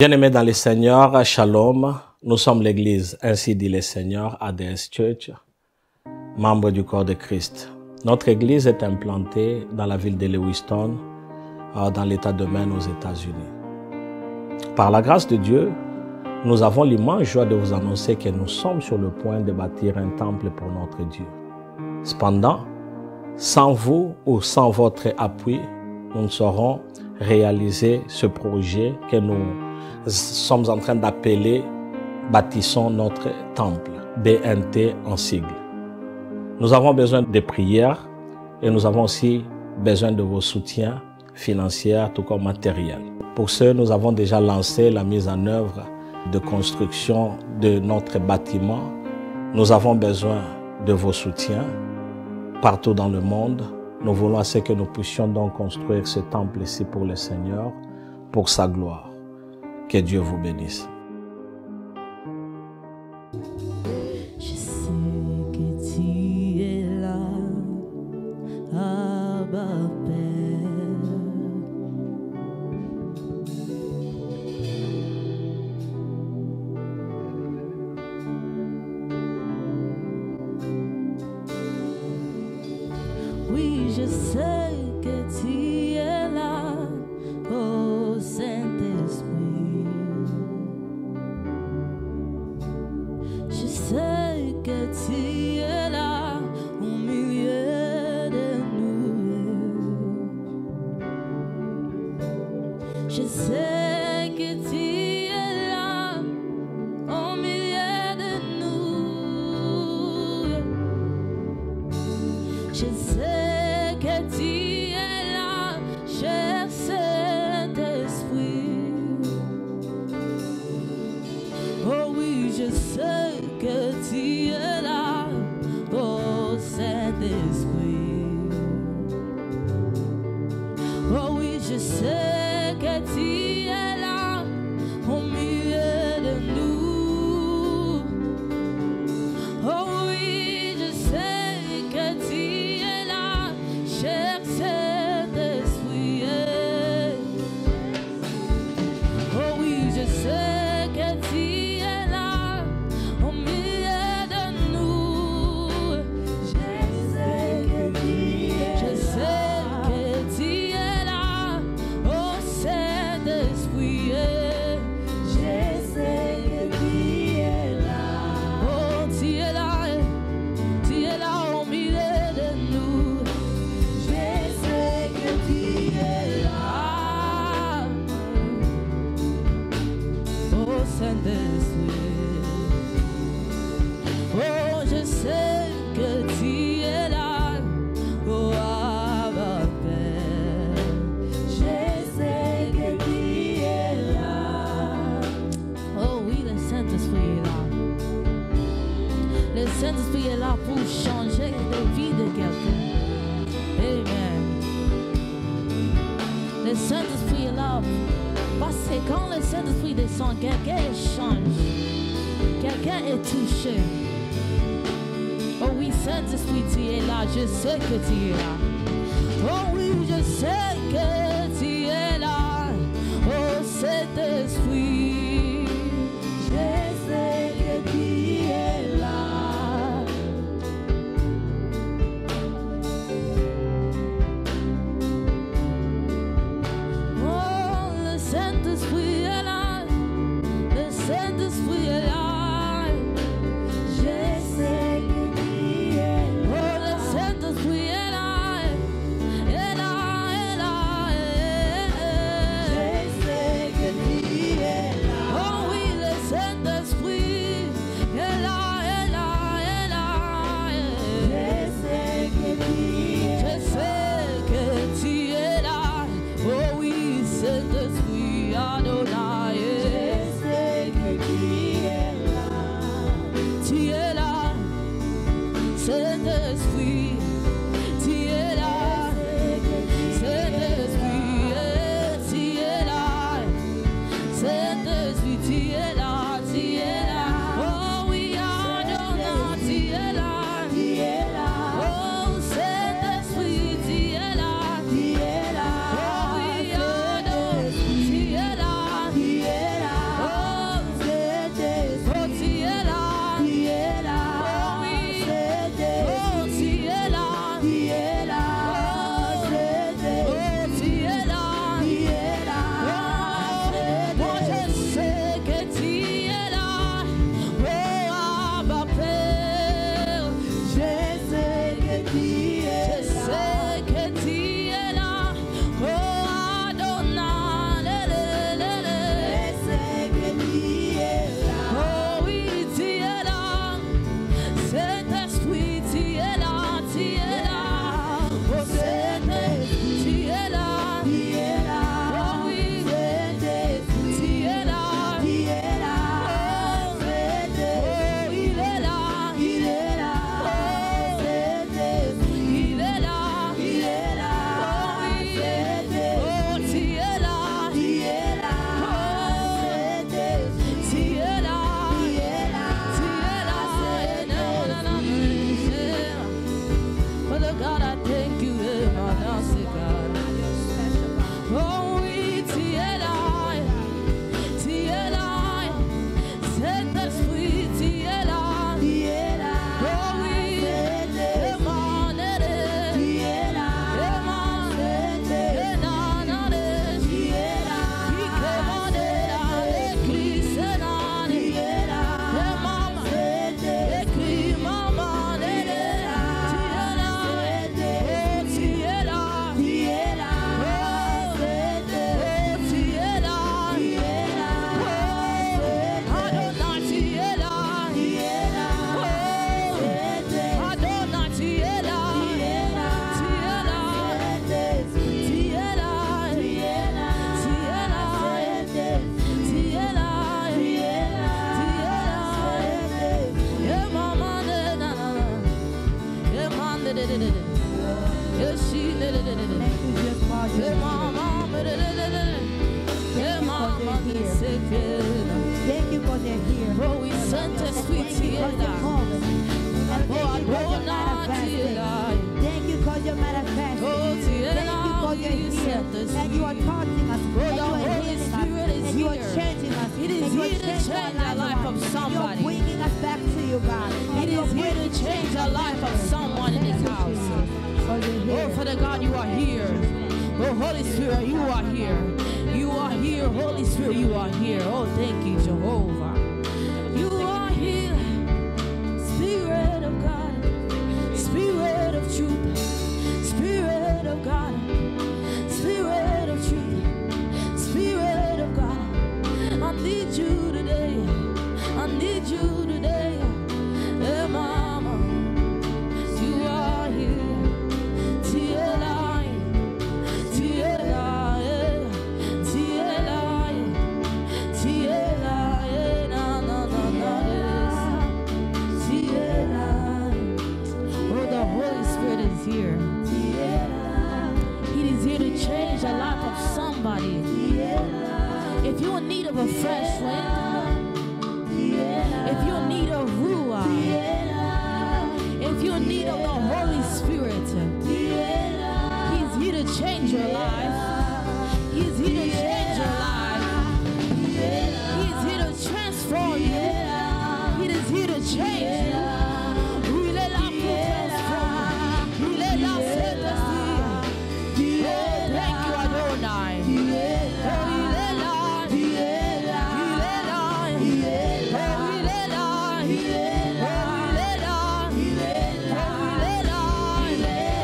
Bien-aimés dans le Seigneur, Shalom, nous sommes l'Église, ainsi dit le Seigneur, ADS Church, membre du corps de Christ. Notre Église est implantée dans la ville de Lewiston, dans l'État de Maine aux États-Unis. Par la grâce de Dieu, nous avons l'immense joie de vous annoncer que nous sommes sur le point de bâtir un temple pour notre Dieu. Cependant, sans vous ou sans votre appui, nous ne saurons réaliser ce projet que nous sommes en train d'appeler « Bâtissons notre temple », BNT en sigle. Nous avons besoin de prières et nous avons aussi besoin de vos soutiens financiers tout comme matériels. Pour ce, nous avons déjà lancé la mise en œuvre de construction de notre bâtiment. Nous avons besoin de vos soutiens partout dans le monde. Nous voulons à ce que nous puissions donc construire ce temple ici pour le Seigneur, pour sa gloire. Que Dieu vous bénisse. Je sais que tu es là, Abba Père. Oui, je sais que tu es là, ô Saint-Esprit. Je sais que tu es là au milieu de nous. Je sais que tu es là au milieu de nous. Je sais que tu es là, cher Saint-Esprit. Oh oui, je sais que tu es là, oh Saint-Esprit. Oh oui, je sais que tu es là au milieu de nous. Oh oui, je sais que tu es là, cher Saint-Esprit. Oh oui, je sais que tu es là au milieu de nous. Je sais que tu es là, oh Saint-Esprit. Je sais que tu es là. Oh, tu es là au milieu de nous. Je sais que tu es là. Oh Saint-Esprit, oh je sais que tu es là, oh Abba Père. Je sais que tu es là. Oh oui, le Saint-Esprit est là. Le Saint-Esprit est là pour changer la vie de quelqu'un. Amen. Le Saint-Esprit est là. Parce que quand le Saint-Esprit descend, quelqu'un change. Quelqu'un est touché. Oh oui, Saint-Esprit, tu es là. Je sais que tu es là. Oh oui, je sais que tu es là. Oh Saint-Esprit. Je sais que tu es là. Oh, le Saint-Esprit est là. Le Saint-Esprit est là. Je sais que tu es là. Oh, le Saint-Esprit est là. because you're here. Thank you for they're here. Oh, we sent a sweet Thank you because you're moving. And thank you because you're manifesting. Thank you because you're manifesting. Thank you because you're here. And you are touching us. And you are healing us. And you are changing us. It is here to change the life of somebody. You're bringing us back to you, God. It is here to change the life of someone in this house. Oh, Father God, you are here. Oh, Holy Spirit, you are here. You are here, Holy Spirit, you are here. Oh, thank you, Jehovah. You are here. Spirit of God. Spirit of truth. Spirit of God. Spirit of truth. Spirit of God. I need you today. I need you today. Hey, Mama, you are here. T-L-I, T-L-I, T-L-I, T-L-I, na na na na, T-L-I. Oh, the Holy Spirit is here. He is here to change the life of somebody. If you're in need of a fresh wind, if you're in need of ruah, if you're in need of the Holy Spirit, He's here to change your life. He's here to change your life. He's here to transform you. He is here to change you. Il est là pour transformer. Il est là pour t'aider. Oh, thank you, Adonai. Oh, il est là. Il est là. Il est là. Oh, il est là. Il est là. Oh, il est là. Il est là.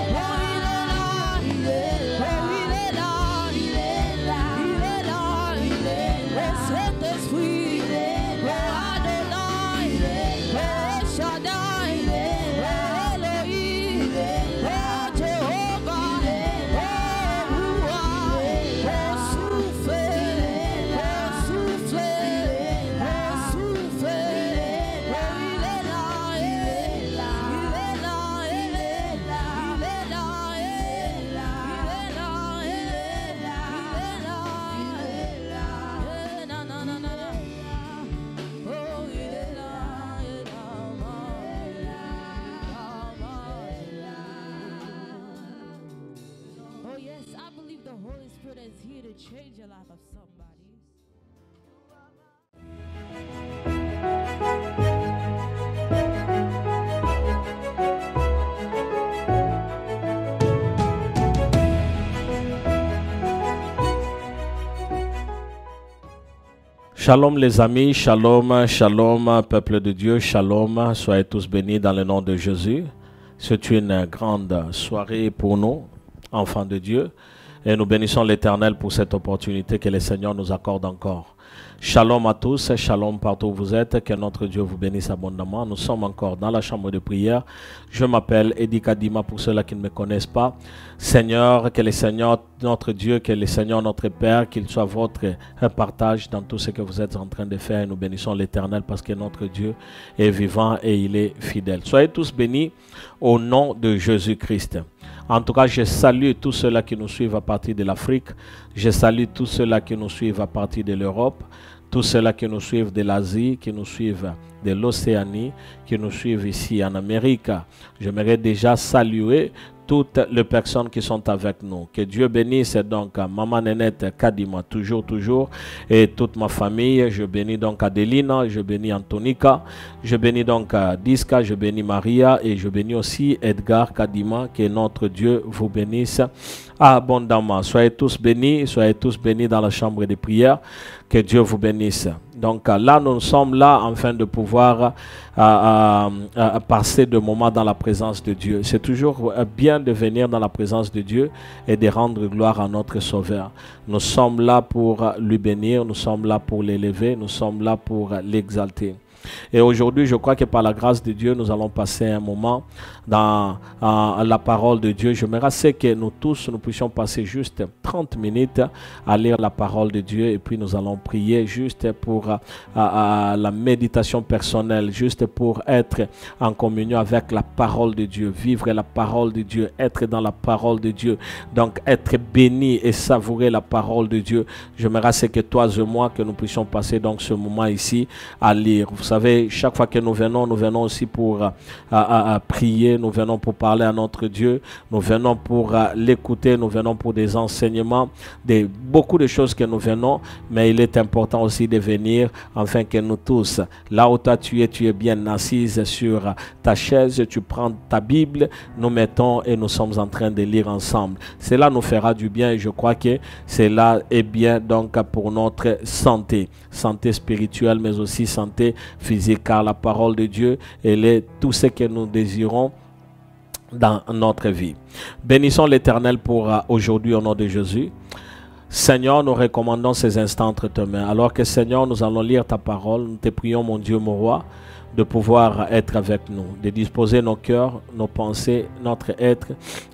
Oh, il est là. Il est là. Oh, il est là. Il est là. Il est là. Il est là. Oh, Saint-Esprit. Oh, Adonai. Oh, Shaddai. Oh, Elohim. Oh, Jehovah. Oh, Ruah. Oh, souffle. Oh, souffle. Oh, souffle. Oh, il est là. Il est là. Il est là. Il est là. Il est là. Il est là. Na na na na na. Oh, il est là. Il est là. Oh yes, I believe the Holy Spirit is here to change the life of somebody. Shalom les amis, shalom, shalom peuple de Dieu, shalom, soyez tous bénis dans le nom de Jésus. C'est une grande soirée pour nous, enfants de Dieu, et nous bénissons l'Éternel pour cette opportunité que le Seigneur nous accorde encore. Shalom à tous, shalom partout où vous êtes, que notre Dieu vous bénisse abondamment. Nous sommes encore dans la chambre de prière. Je m'appelle Eddie Kadima pour ceux-là qui ne me connaissent pas. Seigneur, que le Seigneur notre Dieu, que le Seigneur notre Père, qu'il soit votre partage dans tout ce que vous êtes en train de faire. Et nous bénissons l'Éternel parce que notre Dieu est vivant et il est fidèle. Soyez tous bénis au nom de Jésus-Christ. En tout cas, je salue tous ceux-là qui nous suivent à partir de l'Afrique. Je salue tous ceux-là qui nous suivent à partir de l'Europe. Tous ceux-là qui nous suivent de l'Asie, qui nous suivent de l'Océanie, qui nous suivent ici en Amérique. J'aimerais déjà saluer toutes les personnes qui sont avec nous. Que Dieu bénisse donc Maman Nénette Kadima, toujours, et toute ma famille. Je bénis donc Adelina, je bénis Antonika, je bénis donc Diska, je bénis Maria, et je bénis aussi Edgar Kadima. Que notre Dieu vous bénisse abondamment. Soyez tous bénis dans la chambre de prière. Que Dieu vous bénisse. Donc là, nous sommes là afin de pouvoir passer de moments dans la présence de Dieu. C'est toujours bien de venir dans la présence de Dieu et de rendre gloire à notre Sauveur. Nous sommes là pour lui bénir, nous sommes là pour l'élever, nous sommes là pour l'exalter. Et aujourd'hui, je crois que par la grâce de Dieu, nous allons passer un moment dans la parole de Dieu. J'aimerais que nous tous, nous puissions passer juste 30 minutes à lire la parole de Dieu et puis nous allons prier juste pour la méditation personnelle, juste pour être en communion avec la parole de Dieu, vivre la parole de Dieu, être dans la parole de Dieu, donc être béni et savourer la parole de Dieu. J'aimerais que toi et moi, que nous puissions passer donc ce moment ici à lire. Vous savez, chaque fois que nous venons aussi pour prier, nous venons pour parler à notre Dieu, nous venons pour l'écouter, nous venons pour des enseignements, beaucoup de choses que nous venons, mais il est important aussi de venir, afin que nous tous, là où toi tu es bien assise sur ta chaise, tu prends ta Bible, nous mettons et nous sommes en train de lire ensemble. Cela nous fera du bien et je crois que cela est bien donc pour notre santé spirituelle, mais aussi santé physique, car la parole de Dieu, elle est tout ce que nous désirons dans notre vie. Bénissons l'Éternel pour aujourd'hui au nom de Jésus. Seigneur, nous recommandons ces instants entre tes mains. Alors que Seigneur, nous allons lire ta parole, nous te prions, mon Dieu, mon roi, de pouvoir être avec nous, de disposer nos cœurs, nos pensées, notre être,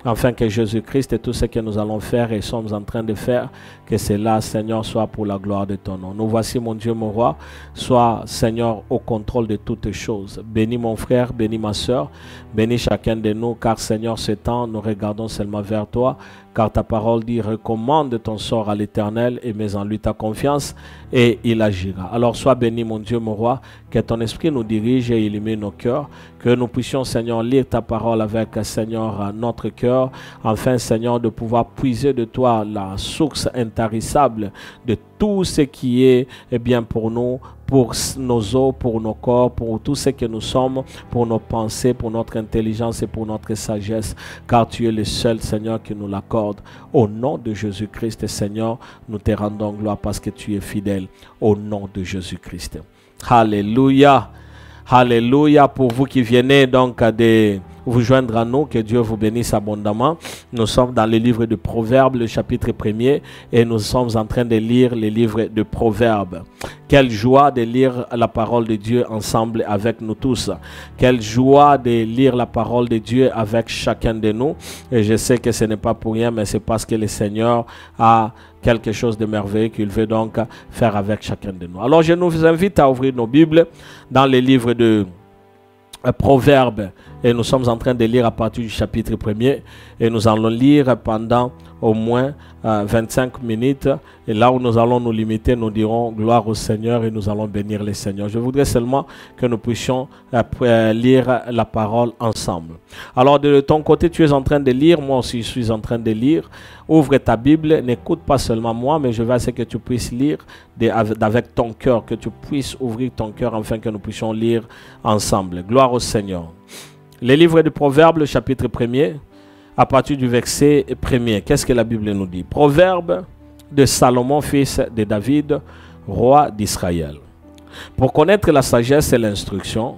afin que Jésus-Christ et tout ce que nous allons faire et sommes en train de faire, que cela, Seigneur, soit pour la gloire de ton nom. Nous voici, mon Dieu, mon roi, sois, Seigneur, au contrôle de toutes choses. Bénis mon frère, bénis ma soeur, bénis chacun de nous, car, Seigneur, ce temps, nous regardons seulement vers toi, car ta parole dit, recommande ton sort à l'Éternel et mets en lui ta confiance et il agira. Alors sois béni, mon Dieu, mon roi, que ton esprit nous dirige et illumine nos cœurs, que nous puissions, Seigneur, lire ta parole avec, Seigneur, notre cœur, afin, Seigneur, de pouvoir puiser de toi la source intarissable de tout ce qui est bien pour nous, pour nos os, pour nos corps, pour tout ce que nous sommes, pour nos pensées, pour notre intelligence et pour notre sagesse, car tu es le seul, Seigneur, qui nous l'accorde. Au nom de Jésus-Christ, Seigneur, nous te rendons gloire parce que tu es fidèle. Au nom de Jésus-Christ. Alléluia. Alléluia. Pour vous qui venez donc de vous joindre à nous, que Dieu vous bénisse abondamment. Nous sommes dans le livre de Proverbes, le chapitre 1er, et nous sommes en train de lire le livre de Proverbes. Quelle joie de lire la parole de Dieu ensemble avec nous tous. Quelle joie de lire la parole de Dieu avec chacun de nous. Et je sais que ce n'est pas pour rien, mais c'est parce que le Seigneur a quelque chose de merveilleux qu'il veut donc faire avec chacun de nous. Alors je nous invite à ouvrir nos Bibles dans le livre de Proverbes, et nous sommes en train de lire à partir du chapitre 1er et nous allons lire pendant au moins 25 minutes, et là où nous allons nous limiter, nous dirons gloire au Seigneur et nous allons bénir le Seigneur. Je voudrais seulement que nous puissions lire la parole ensemble. Alors de ton côté, tu es en train de lire, moi aussi je suis en train de lire. Ouvre ta Bible, n'écoute pas seulement moi, mais je veux que tu puisses lire avec ton cœur, que tu puisses ouvrir ton cœur afin que nous puissions lire ensemble. Gloire au Seigneur. Le livre de Proverbes, le chapitre 1er, à partir du verset 1er. Qu'est-ce que la Bible nous dit? Proverbes de Salomon, fils de David, roi d'Israël. Pour connaître la sagesse et l'instruction,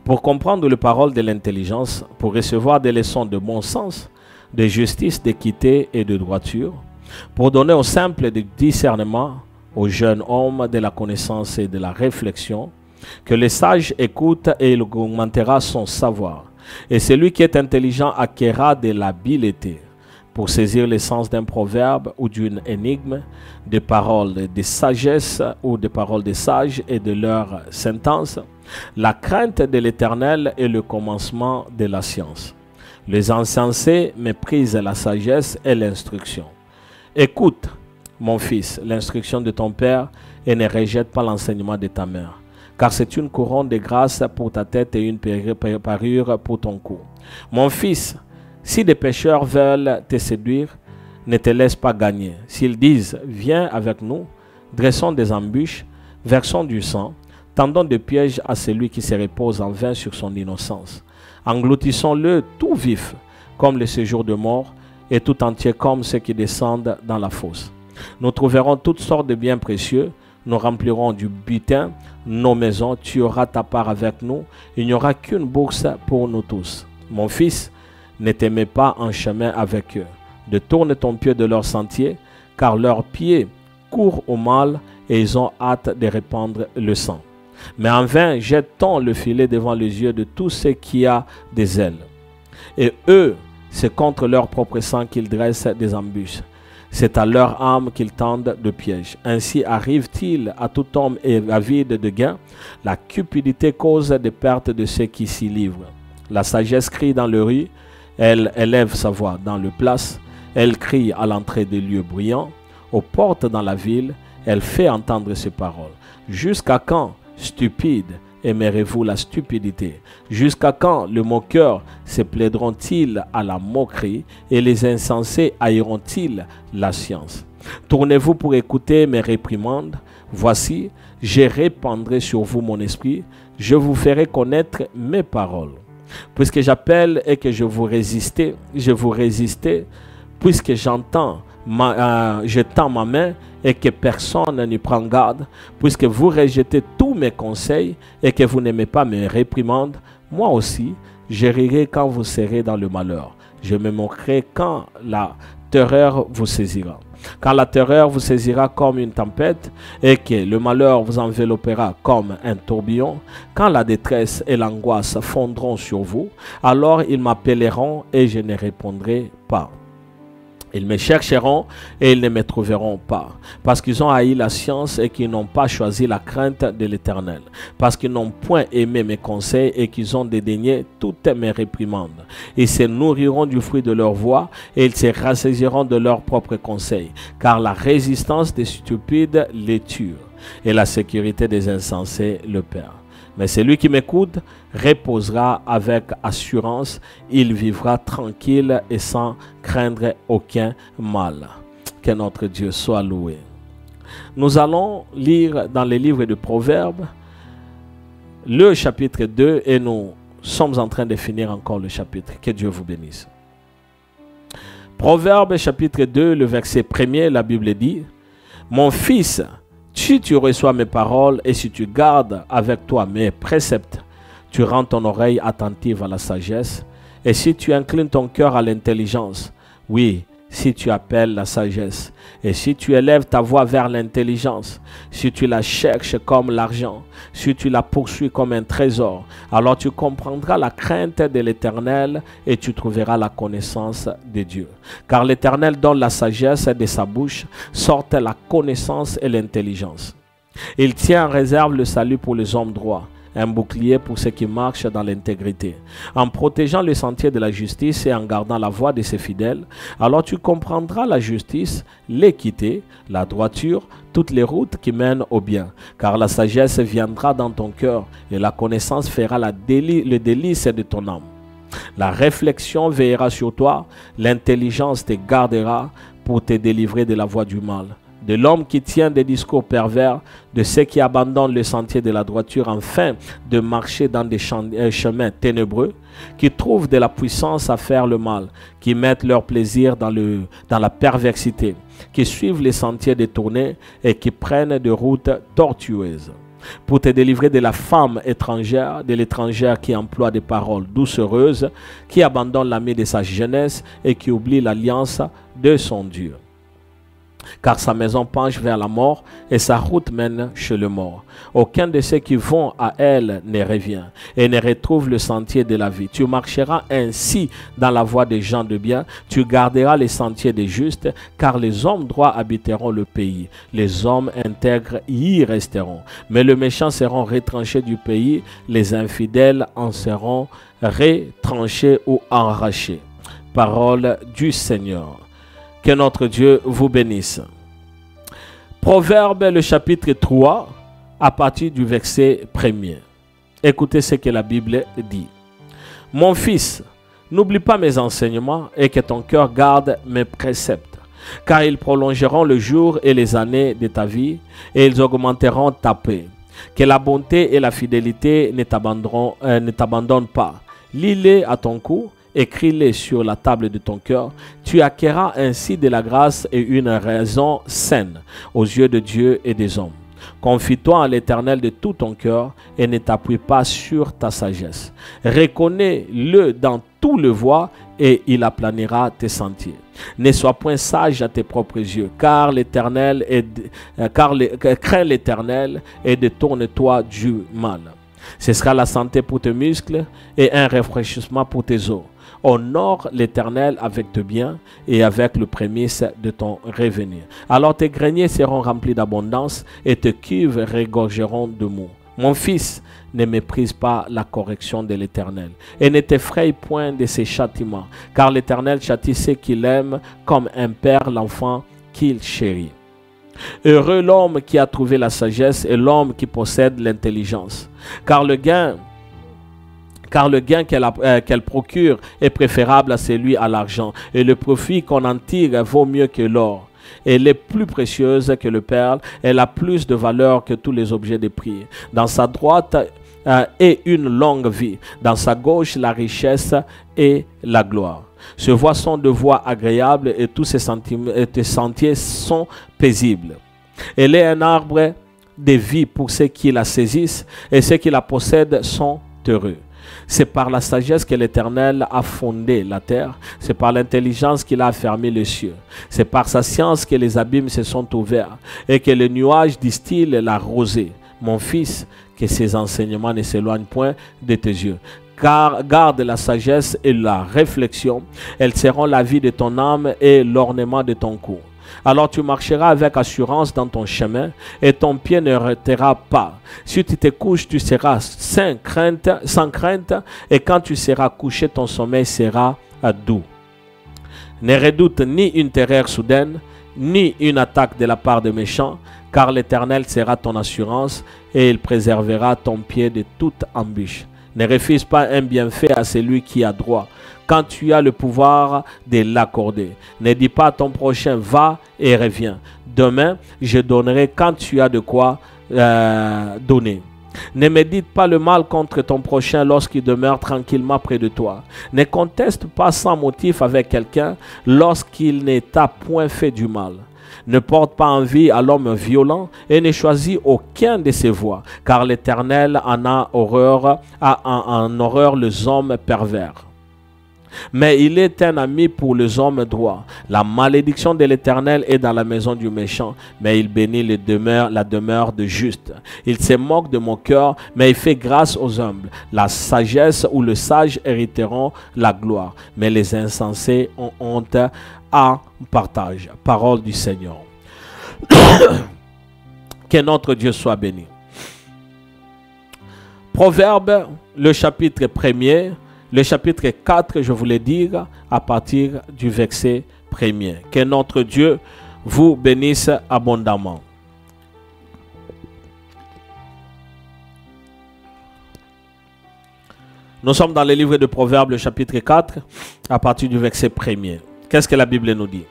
pour comprendre les paroles de l'intelligence, pour recevoir des leçons de bon sens, de justice, d'équité et de droiture, pour donner au simple de discernement, aux jeunes hommes de la connaissance et de la réflexion, que les sages écoutent et il augmentera son savoir. Et celui qui est intelligent acquérera de l'habileté pour saisir le sens d'un proverbe ou d'une énigme, des paroles de sagesse ou des paroles des sages et de leurs sentences. La crainte de l'Éternel est le commencement de la science. Les insensés méprisent la sagesse et l'instruction. Écoute, mon fils, l'instruction de ton père et ne rejette pas l'enseignement de ta mère. Car c'est une couronne de grâce pour ta tête et une parure pour ton cou. Mon fils, si des pécheurs veulent te séduire, ne te laisse pas gagner. S'ils disent, viens avec nous, dressons des embûches, versons du sang, tendons des pièges à celui qui se repose en vain sur son innocence. Engloutissons-le tout vif, comme le séjour de mort, et tout entier comme ceux qui descendent dans la fosse. Nous trouverons toutes sortes de biens précieux, nous remplirons du butin nos maisons, tu auras ta part avec nous, il n'y aura qu'une bourse pour nous tous. Mon fils, ne te mets pas en chemin avec eux, détourne ton pied de leur sentier, car leurs pieds courent au mal et ils ont hâte de répandre le sang. Mais en vain, jette-t-on le filet devant les yeux de tous ceux qui ont des ailes. Et eux, c'est contre leur propre sang qu'ils dressent des embûches. C'est à leur âme qu'ils tendent de pièges. Ainsi arrive-t-il à tout homme avide de gain. La cupidité cause des pertes de ceux qui s'y livrent. La sagesse crie dans le rue, elle élève sa voix dans le place, elle crie à l'entrée des lieux bruyants, aux portes dans la ville, elle fait entendre ses paroles. Jusqu'à quand, stupides, aimerez-vous la stupidité? Jusqu'à quand le moqueur se plaideront-ils à la moquerie et les insensés haïront-ils la science? Tournez-vous pour écouter mes réprimandes. Voici, je répandrai sur vous mon esprit, je vous ferai connaître mes paroles. Puisque j'appelle et que je vous résiste, puisque je tends ma main et que personne n'y prend garde, puisque vous rejetez tous mes conseils et que vous n'aimez pas mes réprimandes, moi aussi, je rirai quand vous serez dans le malheur. Je me moquerai quand la terreur vous saisira. Quand la terreur vous saisira comme une tempête et que le malheur vous enveloppera comme un tourbillon, quand la détresse et l'angoisse fondront sur vous, alors ils m'appelleront et je ne répondrai pas. Ils me chercheront et ils ne me trouveront pas, parce qu'ils ont haï la science et qu'ils n'ont pas choisi la crainte de l'Éternel, parce qu'ils n'ont point aimé mes conseils et qu'ils ont dédaigné toutes mes réprimandes. Ils se nourriront du fruit de leur voix et ils se rassasieront de leurs propres conseils, car la résistance des stupides les tue et la sécurité des insensés le perd. Mais celui qui m'écoute reposera avec assurance, il vivra tranquille et sans craindre aucun mal. Que notre Dieu soit loué. Nous allons lire dans les livres de Proverbes le chapitre 2 et nous sommes en train de finir encore le chapitre. Que Dieu vous bénisse. Proverbes chapitre 2, le verset 1er, la Bible dit: mon fils, si tu reçois mes paroles et si tu gardes avec toi mes préceptes, tu rends ton oreille attentive à la sagesse. Et si tu inclines ton cœur à l'intelligence, oui, si tu appelles la sagesse. Et si tu élèves ta voix vers l'intelligence, si tu la cherches comme l'argent, si tu la poursuis comme un trésor, alors tu comprendras la crainte de l'Éternel et tu trouveras la connaissance de Dieu. Car l'Éternel donne la sagesse de sa bouche, sortent la connaissance et l'intelligence. Il tient en réserve le salut pour les hommes droits, un bouclier pour ceux qui marchent dans l'intégrité. En protégeant le sentier de la justice et en gardant la voie de ses fidèles, alors tu comprendras la justice, l'équité, la droiture, toutes les routes qui mènent au bien. Car la sagesse viendra dans ton cœur et la connaissance fera le délice de ton âme. La réflexion veillera sur toi, l'intelligence te gardera pour te délivrer de la voie du mal. De l'homme qui tient des discours pervers, de ceux qui abandonnent le sentier de la droiture afin de marcher dans des chemins ténébreux, qui trouvent de la puissance à faire le mal, qui mettent leur plaisir dans la perversité, qui suivent les sentiers détournés et qui prennent des routes tortueuses. Pour te délivrer de la femme étrangère, de l'étrangère qui emploie des paroles doucereuses, qui abandonne l'ami de sa jeunesse et qui oublie l'alliance de son Dieu. Car sa maison penche vers la mort et sa route mène chez le mort. Aucun de ceux qui vont à elle ne revient et ne retrouve le sentier de la vie. Tu marcheras ainsi dans la voie des gens de bien, tu garderas les sentiers des justes, car les hommes droits habiteront le pays. Les hommes intègres y resteront. Mais les méchants seront retranchés du pays, les infidèles en seront retranchés ou arrachés. Parole du Seigneur. Que notre Dieu vous bénisse. Proverbe, le chapitre 3, à partir du verset 1er. Écoutez ce que la Bible dit. Mon fils, n'oublie pas mes enseignements et que ton cœur garde mes préceptes, car ils prolongeront le jour et les années de ta vie et ils augmenteront ta paix. Que la bonté et la fidélité ne t'abandonnent pas. Lis-les à ton cou. Écris-les sur la table de ton cœur. Tu acquerras ainsi de la grâce et une raison saine aux yeux de Dieu et des hommes. Confie-toi à l'Éternel de tout ton cœur et ne t'appuie pas sur ta sagesse. Reconnais-le dans tout le voie et il aplanira tes sentiers. Ne sois point sage à tes propres yeux, car l'Éternel crains l'Éternel et détourne-toi du mal. Ce sera la santé pour tes muscles et un rafraîchissement pour tes os. Honore l'Éternel avec tes biens et avec le prémisse de ton revenu. Alors tes greniers seront remplis d'abondance et tes cuves regorgeront de mou. Mon fils, ne méprise pas la correction de l'Éternel et ne t'effraie point de ses châtiments, car l'Éternel châtie ceux qu'il aime comme un père l'enfant qu'il chérit. Heureux l'homme qui a trouvé la sagesse et l'homme qui possède l'intelligence, car le gain qu'elle procure est préférable à celui à l'argent, et le profit qu'on en tire vaut mieux que l'or. Elle est plus précieuse que le perle, elle a plus de valeur que tous les objets de prix. Dans sa droite est une longue vie, dans sa gauche la richesse et la gloire. Ses voies sont de voies agréables et tous ses sentiers sont paisibles. Elle est un arbre de vie pour ceux qui la saisissent et ceux qui la possèdent sont heureux. C'est par la sagesse que l'Éternel a fondé la terre. C'est par l'intelligence qu'il a affermi les cieux. C'est par sa science que les abîmes se sont ouverts et que les nuages distillent la rosée. Mon fils, que ces enseignements ne s'éloignent point de tes yeux. Car garde la sagesse et la réflexion. Elles seront la vie de ton âme et l'ornement de ton cou. Alors tu marcheras avec assurance dans ton chemin et ton pied ne retera pas. Si tu te couches, tu seras sans crainte et quand tu seras couché, ton sommeil sera doux. Ne redoute ni une terreur soudaine, ni une attaque de la part des méchants, car l'Éternel sera ton assurance et il préservera ton pied de toute embûche. Ne refuse pas un bienfait à celui qui a droit, quand tu as le pouvoir de l'accorder. Ne dis pas à ton prochain, va et reviens. Demain, je donnerai quand tu as de quoi donner. Ne médite pas le mal contre ton prochain lorsqu'il demeure tranquillement près de toi. Ne conteste pas sans motif avec quelqu'un lorsqu'il ne t'a point fait du mal. Ne porte pas envie à l'homme violent et ne choisis aucun de ses voies, car l'Éternel en a en horreur les hommes pervers. Mais il est un ami pour les hommes droits. La malédiction de l'Éternel est dans la maison du méchant, mais il bénit la demeure de juste. Il se moque de mon cœur, mais il fait grâce aux humbles. La sagesse ou le sage hériteront la gloire, mais les insensés ont honte à partage. Parole du Seigneur. Que notre Dieu soit béni. Proverbe, le chapitre 1er, le chapitre 4, je voulais dire, à partir du verset 1er. Que notre Dieu vous bénisse abondamment. Nous sommes dans le livre de Proverbes, le chapitre 4, à partir du verset 1er. Qu'est-ce que la Bible nous dit?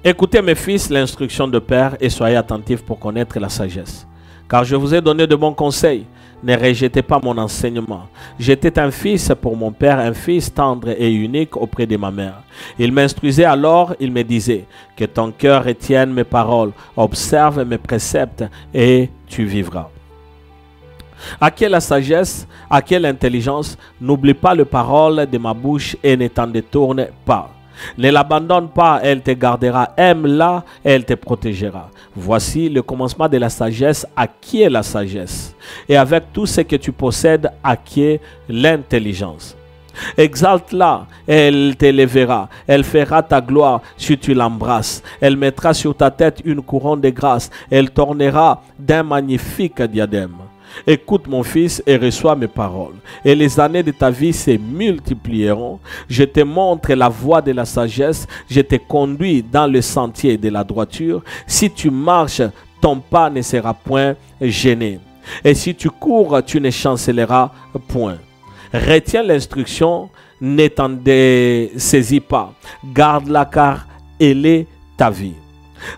Écoutez mes fils l'instruction de Père et soyez attentifs pour connaître la sagesse. Car je vous ai donné de bons conseils. Ne rejetez pas mon enseignement. J'étais un fils pour mon père, un fils tendre et unique auprès de ma mère. Il m'instruisait alors, il me disait, que ton cœur retienne mes paroles, observe mes préceptes et tu vivras. À quelle la sagesse, à quelle intelligence, n'oublie pas les paroles de ma bouche et ne t'en détourne pas. Ne l'abandonne pas, elle te gardera. Aime-la, elle te protégera. Voici le commencement de la sagesse. Acquiert la sagesse. Et avec tout ce que tu possèdes, acquiert l'intelligence. Exalte-la, elle t'élèvera. Elle fera ta gloire si tu l'embrasses. Elle mettra sur ta tête une couronne de grâce. Elle t'ornera d'un magnifique diadème. Écoute mon fils et reçois mes paroles. Et les années de ta vie se multiplieront. Je te montre la voie de la sagesse. Je te conduis dans le sentier de la droiture. Si tu marches, ton pas ne sera point gêné. Et si tu cours, tu ne chancelleras point. Retiens l'instruction, ne t'en saisis pas. Garde-la car elle est ta vie.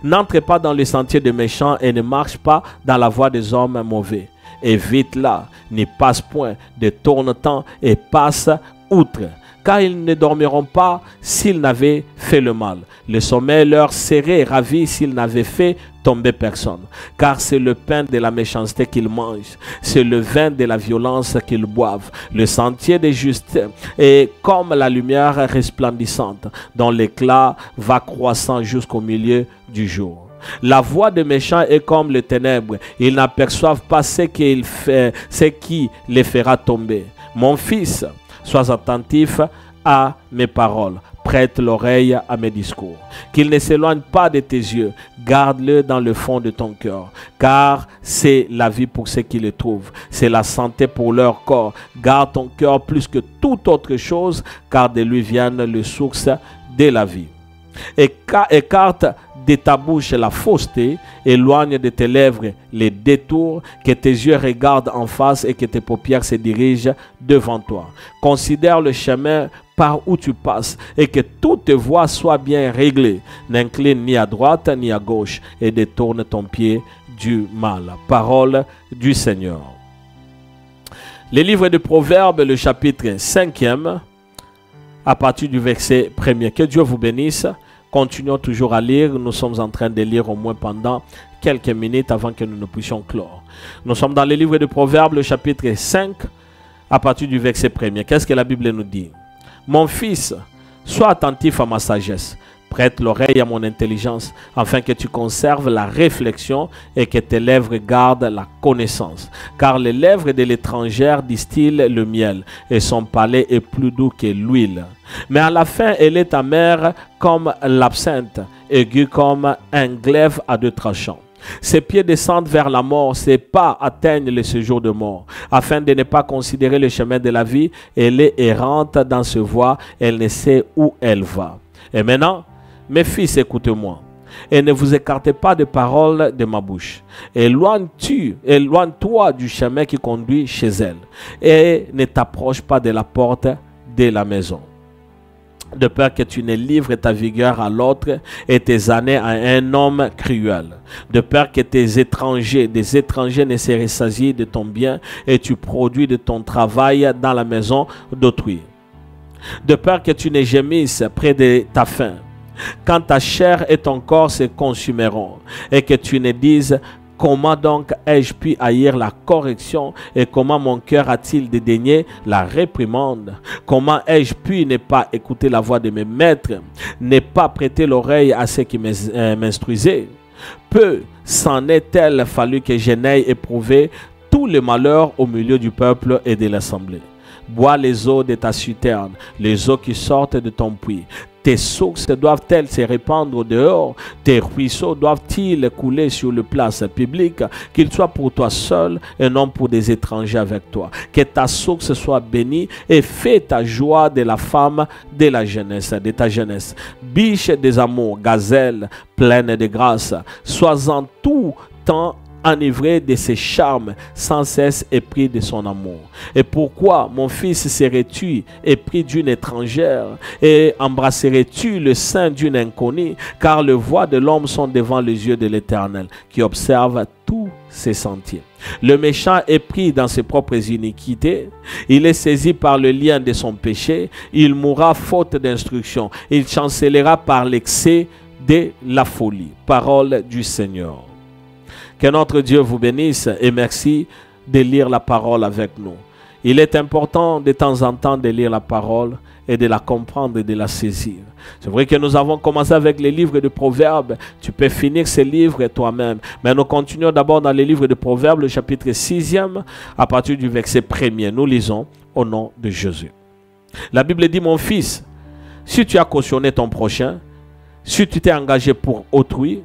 N'entre pas dans le sentier des méchants et ne marche pas dans la voie des hommes mauvais. Évite-la, n'y passe point, détourne-t'en et passe outre. car ils ne dormiront pas s'ils n'avaient fait le mal. Le sommeil leur serait ravi s'ils n'avaient fait tomber personne. Car c'est le pain de la méchanceté qu'ils mangent, c'est le vin de la violence qu'ils boivent. Le sentier des justes est comme la lumière resplendissante, dont l'éclat va croissant jusqu'au milieu du jour. La voix des méchants est comme les ténèbres. Ils n'aperçoivent pas ce qui les fera tomber. Mon fils, sois attentif à mes paroles. Prête l'oreille à mes discours. Qu'il ne s'éloigne pas de tes yeux. Garde-le dans le fond de ton cœur. Car c'est la vie pour ceux qui le trouvent. C'est la santé pour leur corps. Garde ton cœur plus que toute autre chose, car de lui viennent les sources de la vie. Écarte de ta bouche la fausseté, éloigne de tes lèvres les détours, que tes yeux regardent en face et que tes paupières se dirigent devant toi. Considère le chemin par où tu passes et que toutes tes voies soient bien réglées. N'incline ni à droite ni à gauche et détourne ton pied du mal. Parole du Seigneur. Le livre de Proverbes, le chapitre 5e, à partir du verset 1er. Que Dieu vous bénisse. Continuons toujours à lire. Nous sommes en train de lire au moins pendant quelques minutes avant que nous ne puissions clore. Nous sommes dans le livre de Proverbes, le chapitre 5, à partir du verset 1er. Qu'est-ce que la Bible nous dit? Mon fils, sois attentif à ma sagesse. Prête l'oreille à mon intelligence, afin que tu conserves la réflexion et que tes lèvres gardent la connaissance. Car les lèvres de l'étrangère distillent le miel, et son palais est plus doux que l'huile. Mais à la fin, elle est amère comme l'absinthe, aiguë comme un glaive à deux tranchants. Ses pieds descendent vers la mort, ses pas atteignent le séjour de mort. Afin de ne pas considérer le chemin de la vie, elle est errante dans ce voie, elle ne sait où elle va. Et maintenant, mes fils, écoutez-moi, et ne vous écartez pas des paroles de ma bouche. Éloigne-toi du chemin qui conduit chez elle, et ne t'approche pas de la porte de la maison, de peur que tu ne livres ta vigueur à l'autre et tes années à un homme cruel, de peur que des étrangers ne se ressasient de ton bien et tu produis de ton travail dans la maison d'autrui, de peur que tu ne gémisses près de ta faim, quand ta chair et ton corps se consumeront, et que tu ne dises: comment donc ai-je pu haïr la correction et comment mon cœur a-t-il dédaigné la réprimande? Comment ai-je pu ne pas écouter la voix de mes maîtres, ne pas prêter l'oreille à ceux qui m'instruisaient? Peu s'en est-il fallu que je n'aie éprouvé tous les malheurs au milieu du peuple et de l'assemblée. Bois les eaux de ta citerne, les eaux qui sortent de ton puits. Tes sources doivent-elles se répandre dehors? Tes ruisseaux doivent-ils couler sur les places publiques? Qu'ils soient pour toi seul et non pour des étrangers avec toi. Que ta source soit bénie et fais ta joie de la femme de ta jeunesse. Biche des amours, gazelle pleine de grâce. Sois en tout temps enivré de ses charmes, sans cesse épris de son amour. Et pourquoi, mon fils, serais-tu épris d'une étrangère et embrasserais-tu le sein d'une inconnue? Car les voies de l'homme sont devant les yeux de l'Éternel, qui observe tous ses sentiers. Le méchant est pris dans ses propres iniquités, il est saisi par le lien de son péché, il mourra faute d'instruction, il chancellera par l'excès de la folie. Parole du Seigneur. Que notre Dieu vous bénisse et merci de lire la parole avec nous. Il est important de temps en temps de lire la parole et de la comprendre et de la saisir. C'est vrai que nous avons commencé avec les livres de Proverbes. Tu peux finir ces livres toi-même. Mais nous continuons d'abord dans les livres de Proverbes, le chapitre 6e, à partir du verset 1er. Nous lisons au nom de Jésus. La Bible dit: mon fils, si tu as cautionné ton prochain, si tu t'es engagé pour autrui,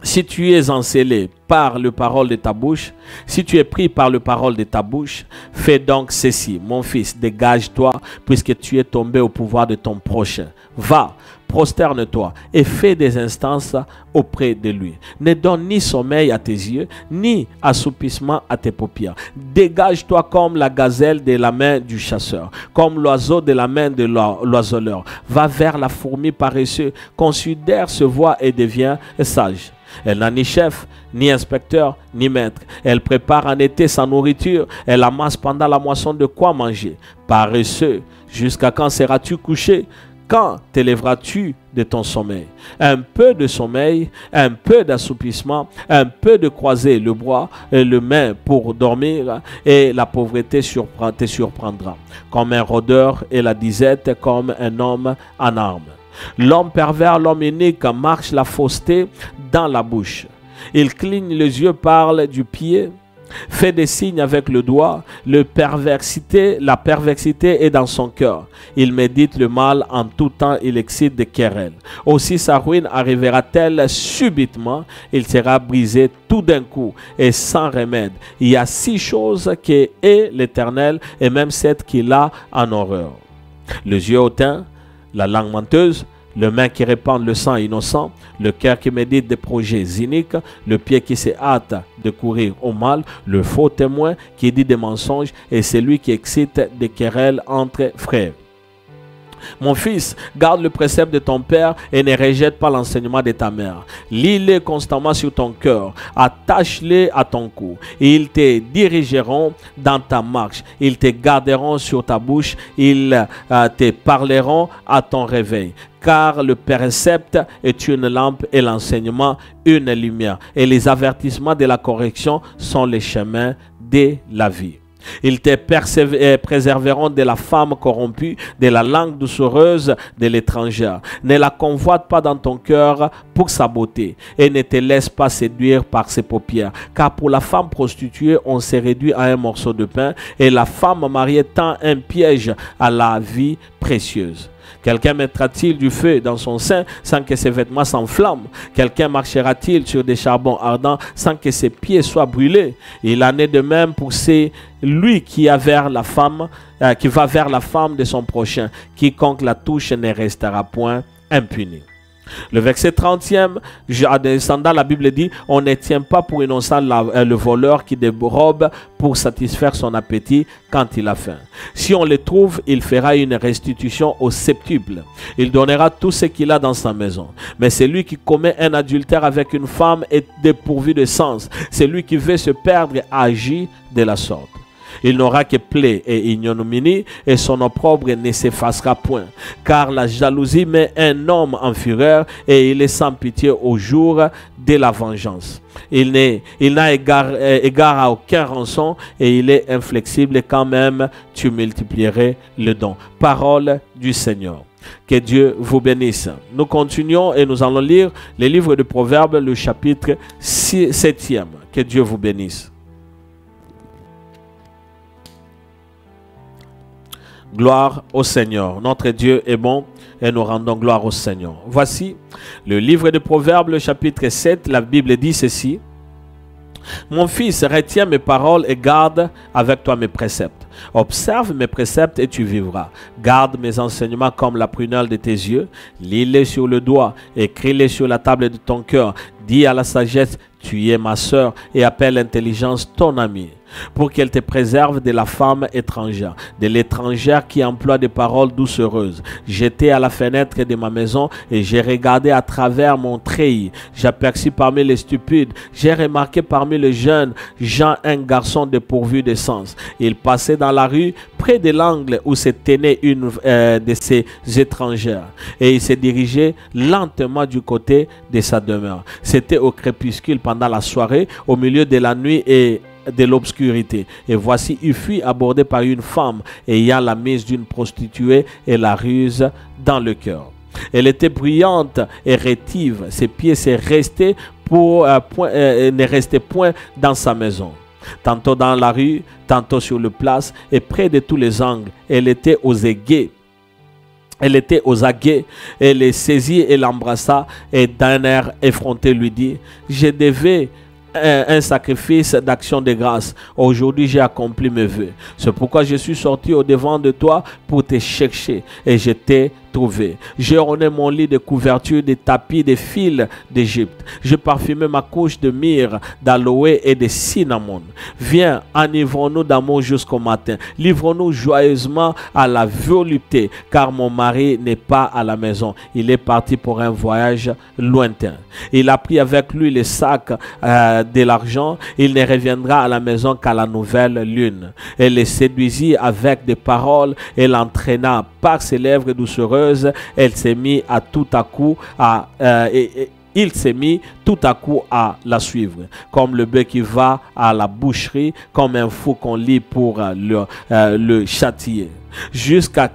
si tu es encelé par le parole de ta bouche, si tu es pris par le parole de ta bouche, fais donc ceci, mon fils, dégage-toi, puisque tu es tombé au pouvoir de ton prochain. Va, prosterne-toi et fais des instances auprès de lui. Ne donne ni sommeil à tes yeux, ni assoupissement à tes paupières. Dégage-toi comme la gazelle de la main du chasseur, comme l'oiseau de la main de l'oiseleur. Va vers la fourmi paresseuse, considère ce voie et deviens sage. Elle n'a ni chef, ni inspecteur, ni maître. Elle prépare en été sa nourriture. Elle amasse pendant la moisson de quoi manger. Paresseux, jusqu'à quand seras-tu couché? Quand t'élèveras-tu de ton sommeil? Un peu de sommeil, un peu d'assoupissement, un peu de croiser le bras et le main pour dormir, et la pauvreté te surprendra. Comme un rôdeur et la disette comme un homme en armes. L'homme pervers, l'homme unique marche la fausseté dans la bouche. Il cligne les yeux, parle du pied, fait des signes avec le doigt. La perversité est dans son cœur. Il médite le mal en tout temps, il excite des querelles. Aussi sa ruine arrivera-t-elle subitement, il sera brisé tout d'un coup et sans remède. Il y a 6 choses qui est l'Éternel et même 7 qu'il a en horreur. Les yeux hautains, la langue menteuse, le main qui répand le sang innocent, le cœur qui médite des projets iniques, le pied qui se hâte de courir au mal, le faux témoin qui dit des mensonges et celui qui excite des querelles entre frères. Mon fils, garde le précepte de ton père et ne rejette pas l'enseignement de ta mère. Lis-les constamment sur ton cœur, attache-les à ton cou. Ils te dirigeront dans ta marche, ils te garderont sur ta bouche, ils te parleront à ton réveil. Car le précepte est une lampe et l'enseignement une lumière. Et les avertissements de la correction sont les chemins de la vie. Ils te préserveront de la femme corrompue, de la langue doucereuse de l'étrangère. Ne la convoite pas dans ton cœur pour sa beauté et ne te laisse pas séduire par ses paupières. Car pour la femme prostituée, on s'est réduit à un morceau de pain et la femme mariée tend un piège à la vie précieuse. Quelqu'un mettra-t-il du feu dans son sein sans que ses vêtements s'enflamment? Quelqu'un marchera-t-il sur des charbons ardents sans que ses pieds soient brûlés? Il en est de même pour lui qui va vers la femme de son prochain. Quiconque la touche ne restera point impuni. Le verset 30e, en descendant, la Bible dit, on ne tient pas pour innocent le voleur qui dérobe pour satisfaire son appétit quand il a faim. Si on le trouve, il fera une restitution au septuple. Il donnera tout ce qu'il a dans sa maison. Mais celui qui commet un adultère avec une femme est dépourvu de sens. Celui qui veut se perdre agit de la sorte. Il n'aura que plaie et ignominie, et son opprobre ne s'effacera point. Car la jalousie met un homme en fureur, et il est sans pitié au jour de la vengeance. Il n'a égard à aucun rançon, et il est inflexible quand même tu multiplierais le don. Parole du Seigneur. Que Dieu vous bénisse. Nous continuons et nous allons lire le livre de Proverbes, le chapitre 7e. Que Dieu vous bénisse. Gloire au Seigneur. Notre Dieu est bon et nous rendons gloire au Seigneur. Voici le livre de Proverbes, le chapitre 7. La Bible dit ceci. Mon fils, retiens mes paroles et garde avec toi mes préceptes. Observe mes préceptes et tu vivras. Garde mes enseignements comme la prunelle de tes yeux. Lis-les sur le doigt, écris-les sur la table de ton cœur. Dis à la sagesse, tu es ma sœur, et appelle l'intelligence ton ami, pour qu'elle te préserve de la femme étrangère, de l'étrangère qui emploie des paroles doucereuses. J'étais à la fenêtre de ma maison et j'ai regardé à travers mon treillis. J'aperçus parmi les stupides, j'ai remarqué parmi les jeunes gens un garçon dépourvu de sens. Il passait dans la rue près de l'angle où se tenait une de ces étrangères et il se dirigeait lentement du côté de sa demeure. C'était au crépuscule pendant la soirée, au milieu de la nuit et de l'obscurité. Et voici, il fut abordé par une femme ayant la mise d'une prostituée et la ruse dans le cœur. Elle était bruyante et rétive. Ses pieds ne restaient point dans sa maison. Tantôt dans la rue, tantôt sur le place et près de tous les angles. Elle était aux aguets. Elle les saisit et l'embrassa et d'un air effronté lui dit, je devais un sacrifice d'action de grâce. Aujourd'hui, j'ai accompli mes vœux. C'est pourquoi je suis sorti au devant de toi pour te chercher et je t'ai trouvé. J'ai orné mon lit de couvertures, des tapis, des fils d'Égypte. Je parfumais ma couche de myrrhe, d'aloe et de cinnamon. Viens, enivrons-nous d'amour jusqu'au matin. Livrons-nous joyeusement à la volupté, car mon mari n'est pas à la maison. Il est parti pour un voyage lointain. Il a pris avec lui le sac de l'argent. Il ne reviendra à la maison qu'à la nouvelle lune. Elle le séduisit avec des paroles et l'entraîna par ses lèvres doucereuses. Elle s'est mise il s'est mis tout à coup à la suivre, comme le bœuf qui va à la boucherie, comme un fou qu'on lit pour le châtier, jusqu'à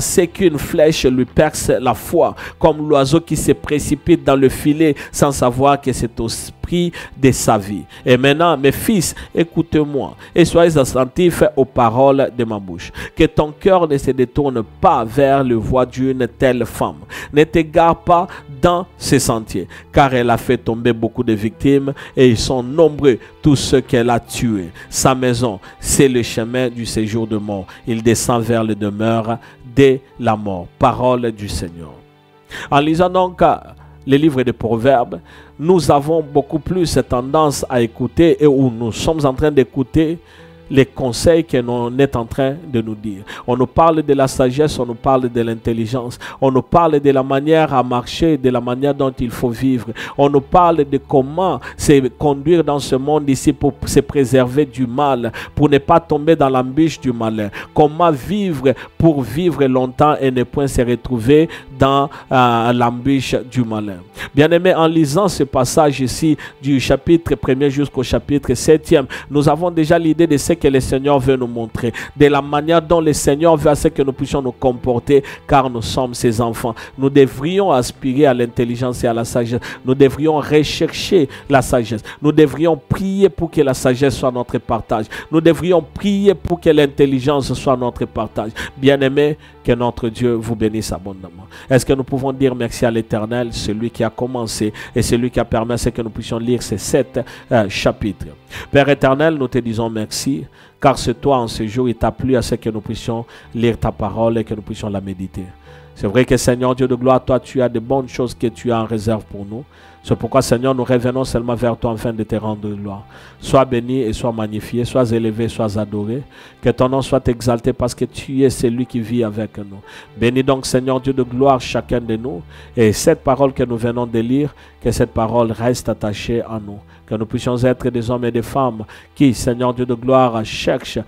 ce qu'une flèche lui perce la foi, comme l'oiseau qui se précipite dans le filet sans savoir que c'est au prix de sa vie. Et maintenant, mes fils, écoutez-moi et soyez attentifs aux paroles de ma bouche. Que ton cœur ne se détourne pas vers le voie d'une telle femme. Ne t'égare pas dans ses sentiers, car elle a fait tomber beaucoup de victimes et ils sont nombreux tous ceux qu'elle a tués. Sa maison, c'est le chemin du séjour de mort. Il descend vers le demeure de la mort. Parole du Seigneur. En lisant donc les livres des Proverbes, nous avons beaucoup plus tendance à écouter et où nous sommes en train d'écouter les conseils que l'on est en train de nous dire. On nous parle de la sagesse, on nous parle de l'intelligence, on nous parle de la manière à marcher, de la manière dont il faut vivre. On nous parle de comment se conduire dans ce monde ici pour se préserver du mal, pour ne pas tomber dans l'embûche du malin. Comment vivre pour vivre longtemps et ne point se retrouver dans l'embûche du malin. Bien-aimés, en lisant ce passage ici du chapitre 1er jusqu'au chapitre 7e, nous avons déjà l'idée de ce que le Seigneur veut nous montrer, de la manière dont le Seigneur veut à ce que nous puissions nous comporter, car nous sommes ses enfants. Nous devrions aspirer à l'intelligence et à la sagesse. Nous devrions rechercher la sagesse. Nous devrions prier pour que la sagesse soit notre partage. Nous devrions prier pour que l'intelligence soit notre partage. Bien-aimés, que notre Dieu vous bénisse abondamment. Est-ce que nous pouvons dire merci à l'Éternel, celui qui a commencé et celui qui a permis à ce que nous puissions lire ces 7 chapitres. Père éternel, nous te disons merci, car c'est toi en ce jour, il t'a plu à ce que nous puissions lire ta parole et que nous puissions la méditer. C'est vrai que Seigneur Dieu de gloire, toi tu as de bonnes choses que tu as en réserve pour nous. C'est pourquoi Seigneur, nous revenons seulement vers toi afin de te rendre gloire. Sois béni et sois magnifié, sois élevé, sois adoré. Que ton nom soit exalté parce que tu es celui qui vit avec nous. Bénis donc Seigneur Dieu de gloire chacun de nous. Et cette parole que nous venons de lire, que cette parole reste attachée à nous. Que nous puissions être des hommes et des femmes qui, Seigneur Dieu de gloire, cherchent,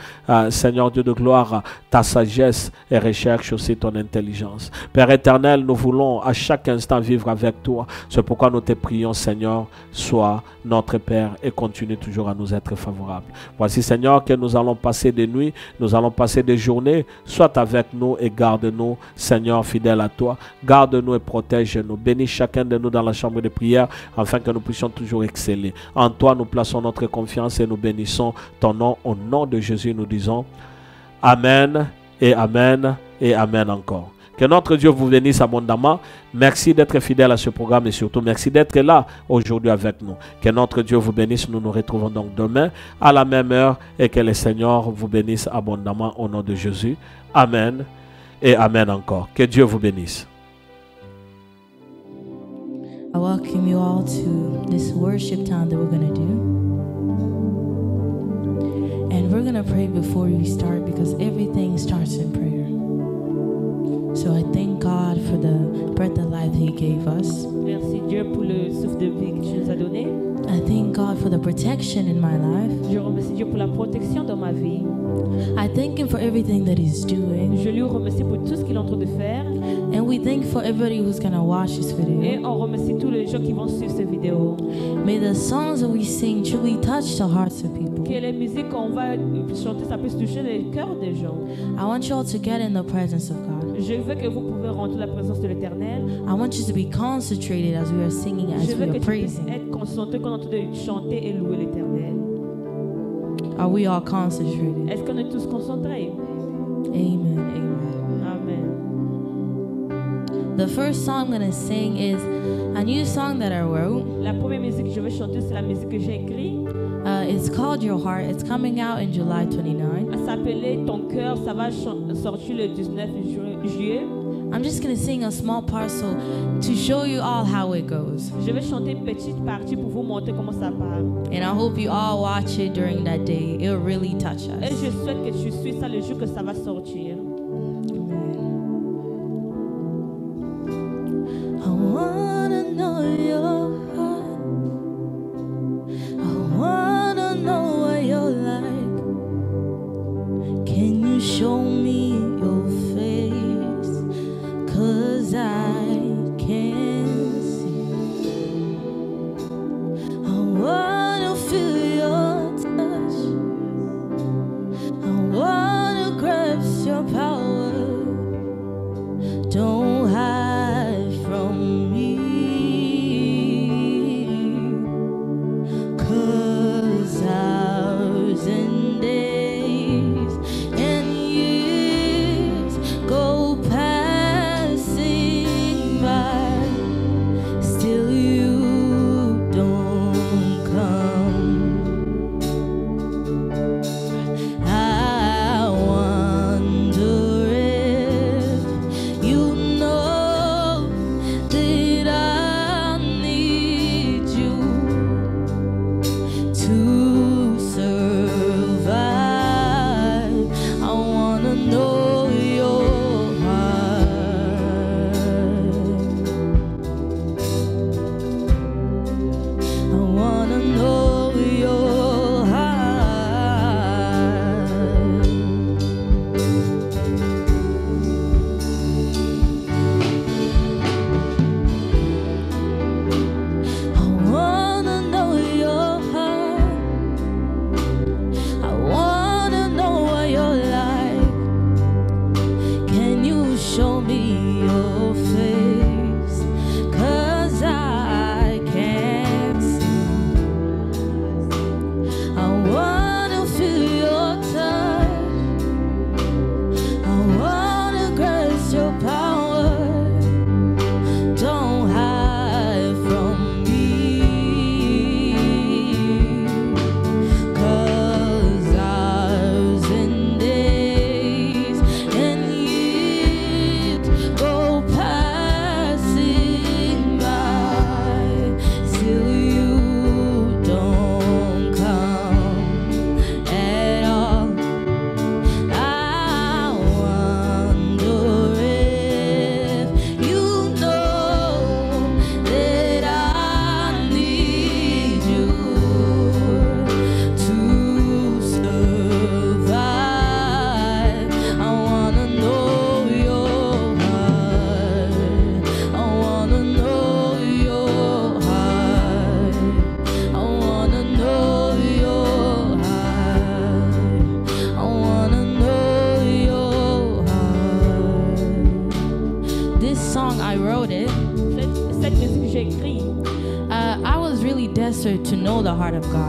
Seigneur Dieu de gloire, ta sagesse et recherchent aussi ton intelligence. Père éternel, nous voulons à chaque instant vivre avec toi. C'est pourquoi nous te prions, Seigneur, sois notre Père et continue toujours à nous être favorable. Voici, Seigneur, que nous allons passer des nuits, nous allons passer des journées. Sois avec nous et garde-nous, Seigneur, fidèle à toi. Garde-nous et protège-nous. Bénis chacun de nous dans la chambre de prière afin que nous puissions toujours exceller. En toi, nous plaçons notre confiance et nous bénissons ton nom. Au nom de Jésus, nous disons Amen et Amen et Amen encore. Que notre Dieu vous bénisse abondamment. Merci d'être fidèle à ce programme et surtout merci d'être là aujourd'hui avec nous. Que notre Dieu vous bénisse. Nous nous retrouvons donc demain à la même heure et que le Seigneur vous bénisse abondamment au nom de Jésus. Amen et Amen encore. Que Dieu vous bénisse. I welcome you all to this worship time that we're going to do. And we're going to pray before we start because everything starts in prayer. So I thank God for the breath of life He gave us. Merci Dieu pour le souffle de vie que tu nous as donné. I thank God for the protection in my life. Je remercie Dieu pour la protection dans ma vie. I thank Him for everything that He's doing. Je lui remercie pour tout ce qu'il est en train de faire. And we thank for everybody who's going to watch this video. Et on remercie tous les gens qui vont suivre cette vidéo. May the songs that we sing truly touch the hearts of people. Que les musiques qu'on va chanter, ça puisse toucher les cœurs des gens. I want you all to get in the presence of God. Je veux que vous pouvez rentrer la présence de l'Éternel. I want you to be concentrated as we are singing, as Je veux we que are tu puisses praising. être concentré quand on est en train de chanter et louer l'Éternel. Are we all concentrated? Est-ce qu'on est tous concentrés? Amen. Amen. Amen. The first song I'm going to sing is a new song that I wrote. La première musique que je vais chanter, c'est la musique que j'ai écrite. It's called Your Heart. It's coming out in July 29. Elle s'appelait Ton cœur. Ça va sortir le 19 juillet. I'm just gonna sing a small parcel to show you all how it goes. Je vais chanter une petite partie pour vous montrer comment ça part. And I hope you all watch it during that day. It'll really touch Et us. je souhaite que tu suis ça le jour que ça va sortir. I wanna know your heart. I wanna know what you're like. Can you show me your face? 'Cause I can't see. I wanna feel your touch. I wanna grasp your power. Don't hide from me. 'Cause hours and days and years go passing by, still you don't come. I wonder if you know that I need you to survive. I wanna know your heart. I wanna know your heart. I wanna know your heart. I wanna know what you're like. Can you show me your face? 'Cause I can't see. I wanna feel your touch. I wanna grasp your power. Don't hide from me. 'Cause hours and days and years go passing by, still you don't come at all. I wonder if you know that I need you to survive. I wanna know your heart. I wanna know your heart. I wanna know your heart. I wanna know your heart. This song, I wrote it. Cette musique que j'ai écrite, I was really desperate to know the heart of God.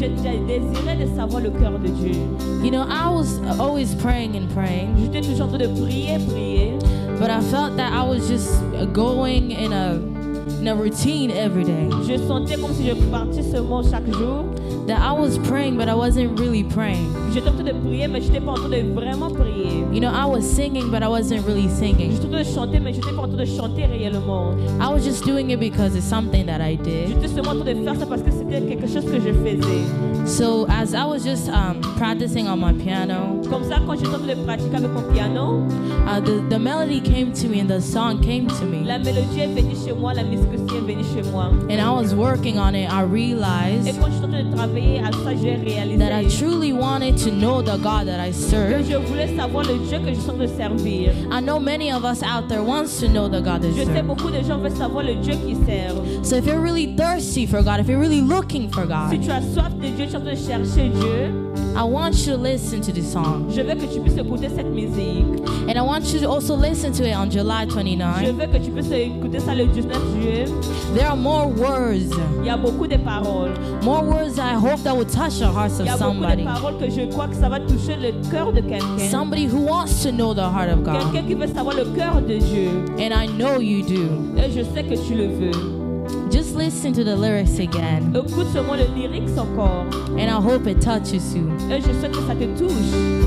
je désirais de savoir le cœur de Dieu. You know, I was always praying and praying, J'étais toujours en train de prier, prier. but I felt that I was just going in a routine every day. Je sentais comme si je partais seulement chaque jour. That I was praying, but I wasn't really praying. J'étais en train de prier, mais je n'étais pas en train de vraiment prier. You know, I was singing, but I wasn't really singing. J'étais en train de chanter, mais je n'étais pas en train de chanter réellement. I was just doing it because it's something that I did. J'étais seulement en train de faire ça parce que c'était quelque chose que je faisais. So as I was just practicing on my piano, Comme ça, quand j'étais en train de pratiquer avec mon piano, the melody came to me and the song came to me. la mélodie est venue chez moi, la musique aussi est venue chez moi. And I was working on it. I Et realized quand j'étais en train de travailler à ça, j'ai réalisé that I truly wanted to know the God that I que serve. je voulais savoir le Dieu que je suis en train de servir. I know many of us out there wants to know the God that Je sais serve. beaucoup de gens veulent savoir le Dieu qui servent. So if you're really thirsty for God, if you're really looking for Si God, tu as soif de Dieu, tu es en train de chercher Dieu, I want you to listen to this song. je veux que tu puisses écouter cette musique. And I want you to also listen to it on July Je 29. veux que tu puisses écouter ça le 19 juillet. There are more words. Il y a beaucoup de paroles. More words that I hope that will touch the hearts Il of y a beaucoup de somebody. paroles que je crois que ça va toucher le cœur de quelqu'un. Somebody who wants to know the heart of God. Quelqu'un qui veut savoir le cœur de Dieu. And I know you do. Et je sais que tu le veux. Just listen to the lyrics again. Écoute seulement le lyrics encore. And I hope it touches you. Et je souhaite que ça te touche.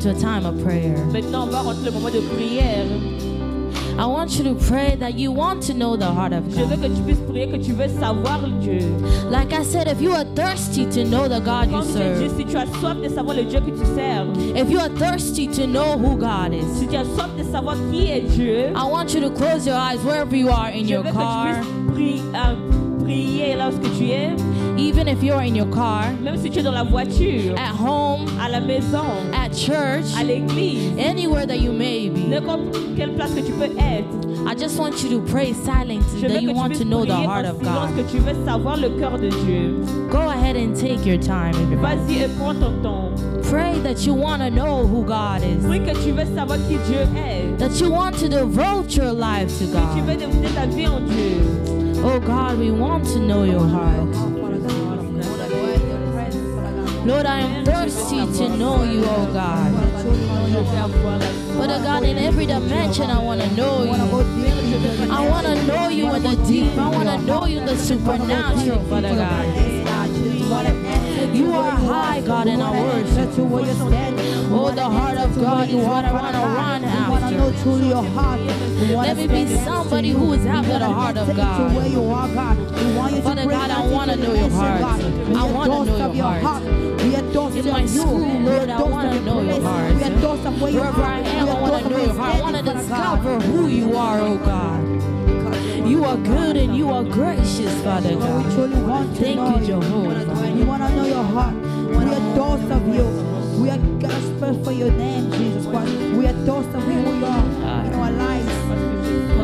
into a time of prayer. Maintenant, on va rentrer le moment de prière. I want you to pray that you want to know the heart of Je veux God. que tu puisses prier, que tu veux savoir Dieu. Like I said, if you are thirsty to know the God you Comme je dis, serve, si tu as soif de savoir le Dieu que tu sers, if you are thirsty to know who God is, si tu as soif de savoir qui est Dieu, I want you to close your eyes wherever you are in je your veux que car, tu puisses prier lorsque tu es, even if you're in your car, même si tu es dans la voiture, at home, à la maison, at church, à l'église, anywhere that you may be. n'importe quelle place que tu peux être. I just want you to pray silently Je veux that que you tu want puisses to know the prier heart en of silence, God. que tu veux savoir le cœur de Dieu. Go ahead and take your time, everybody. Vas-y et prends ton temps. Pray that you want to know who God is, Prie que tu veux savoir qui Dieu est. that you want to devote your life to Que tu veux God. dévoter ta vie en Dieu. Oh God, we want to know your heart. Lord, I am thirsty to know you, oh God. Father God, in every dimension, I want to know you. I want to know you in the deep. I want to know you in the supernatural, Father God. You are high, God, in our worship. Oh, the heart of God is what I want to run after. Let me be somebody who is after the heart of God. Father God, I want to know your heart. I want to know your heart. In my school, Lord, I want to know your heart. Wherever I am, I want to know your heart. I want to discover who you are, oh God. You are good and you are gracious, Father God. Thank you, Jehovah. We want to know your heart. We are thirst of you. We are desperate for your name, Jesus Christ. We are thirst of who you are in our lives,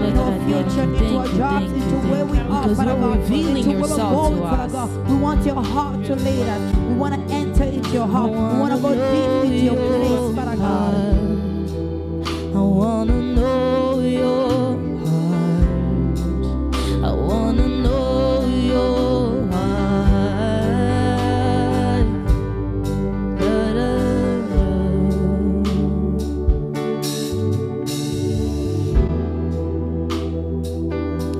in our future, into our jobs, into where we are, Because Father you're God, revealing into where we're yourself going, to Father us. God. We want your heart to lead us. We want to enter into your heart. We want to go deep into your place, Father God. I want to know your heart. I want to know your heart. Da, da, da.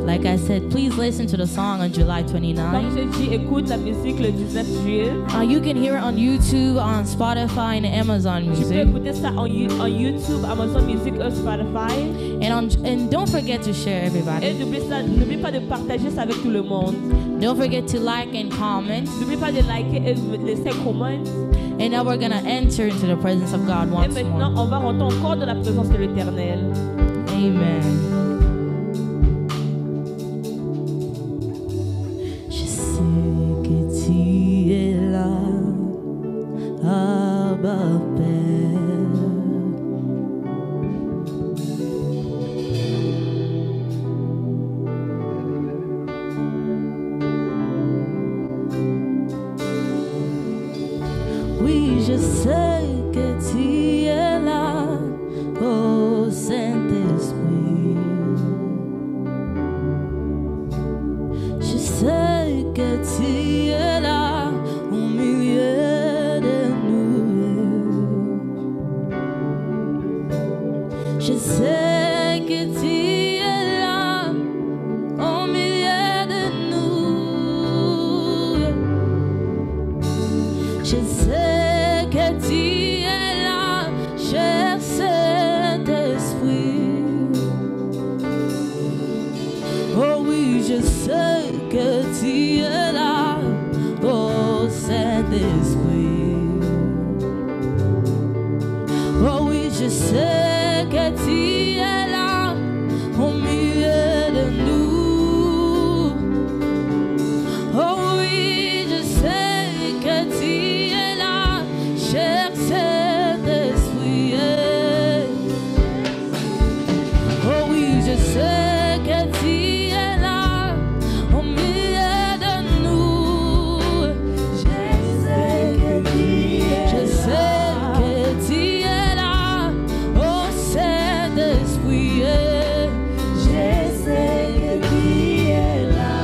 Like I said, please listen to the song on July Comme 29. je dis, écoute la musique le 19 juillet. You can hear it on YouTube, on Spotify, and Amazon Tu peux Music. écouter ça en YouTube, Amazon Music, Spotify. And don't forget to share, Et everybody. n'oublie pas de partager ça avec tout le monde. Don't forget to like and comment. N'oublie pas de liker et de laisser un comment. And now we're gonna enter into the presence of God Et once maintenant, more. on va rentrer encore dans la présence de l'Éternel. Amen. Je sais que tu es là, Abba Père. Oui, je sais que tu es là, oh Saint-Esprit. Je sais que tu es là au milieu de nous. Je sais que tu es là au milieu de nous. Je sais que tu es là, cher Saint-Esprit. Oh oui, je sais que tu es là, oh Saint-Esprit. Oh oui, je sais que tu es là, au milieu de nous. Oh oui, je sais que tu es là, cher Saint-Esprit. Oh oui, je sais que tu es là, au milieu de nous. Je sais que tu es là, oh Saint-Esprit. Je sais que tu es là.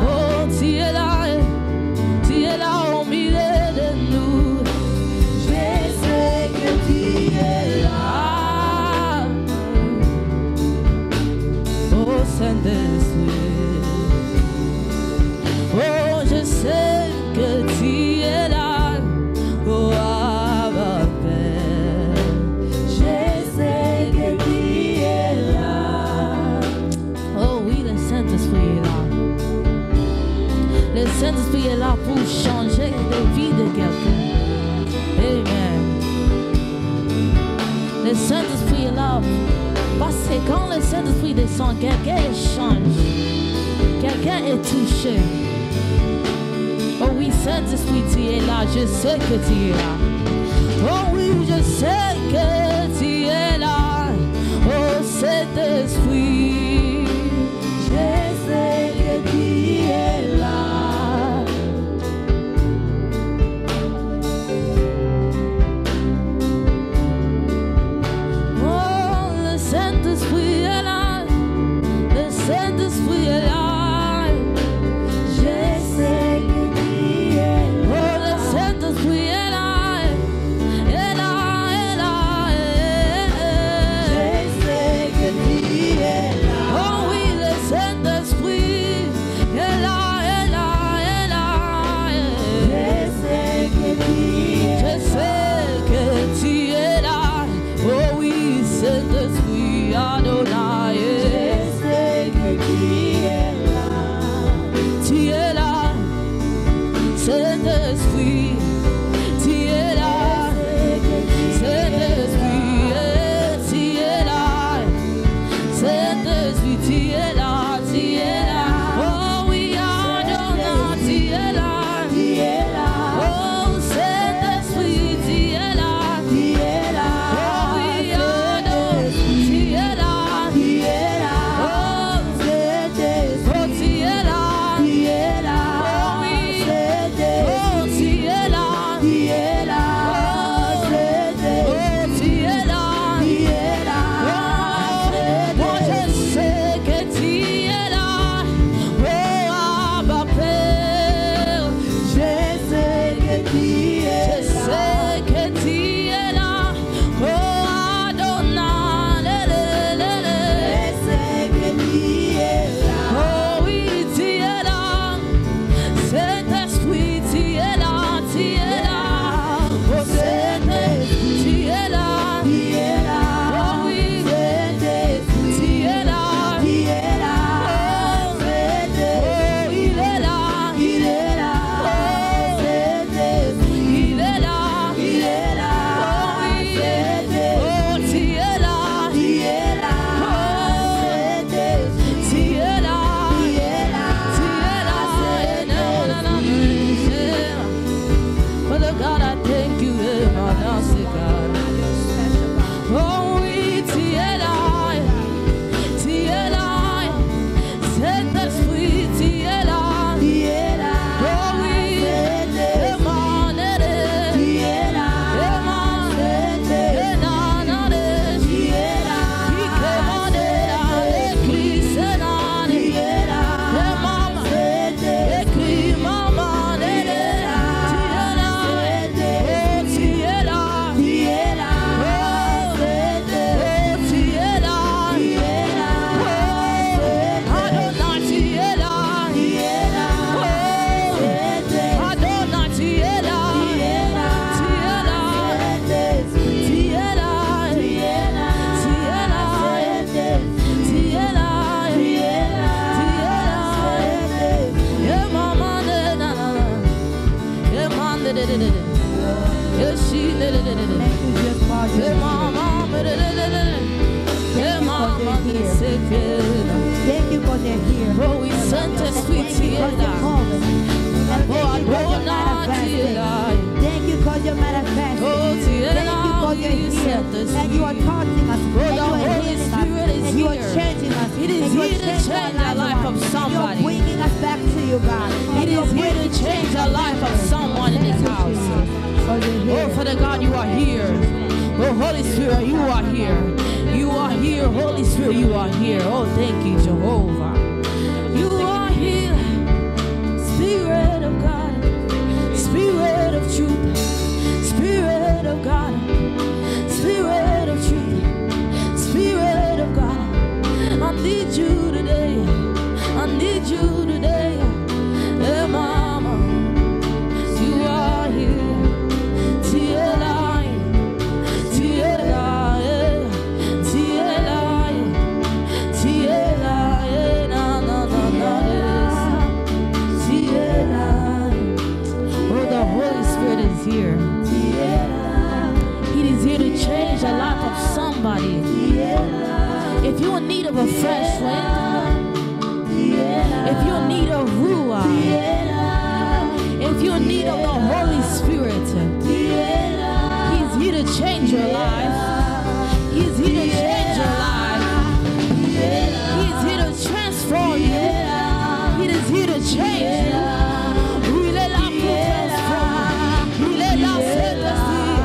Oh, tu es là au milieu de nous. Je sais que tu es là. Oh, Saint-Esprit. Oh, je sais que tu es là. Oh, Abba Père. Saint-Esprit est là pour changer la vie de quelqu'un. Amen. Le Saint-Esprit est là parce que quand le Saint-Esprit descend, quelqu'un change. Quelqu'un est touché. Oh oui, Saint-Esprit, tu es là. Je sais que tu es là. Oh oui, je sais que tu es là. Oh Saint-Esprit, je sais que tu es là. Oh, le Saint-Esprit est là. Le Saint-Esprit est là. Je sais que tu es là. Oh, le Saint-Esprit est là. Thank you for they're here. Oh, we sent us sweet Thank you for they're coming. Thank you for your manifestation. Thank you for your here. And you are touching us. And you are healing us. And you are changing us. It is here to change the life of somebody. You are bringing us back to you, God. It is here to change the life of someone in this house. Oh, Father God, you are here. Oh, Holy Spirit, you are here. You are here, Holy Spirit, you are here. Oh, thank you, Jehovah. You are here, Spirit of God, Spirit of truth, Spirit of God, Spirit of truth, Spirit of God. I need you today. I need you today. Hey, Mama, you are here. change you. Il est là pour transformer. Il est là, Saint-Esprit.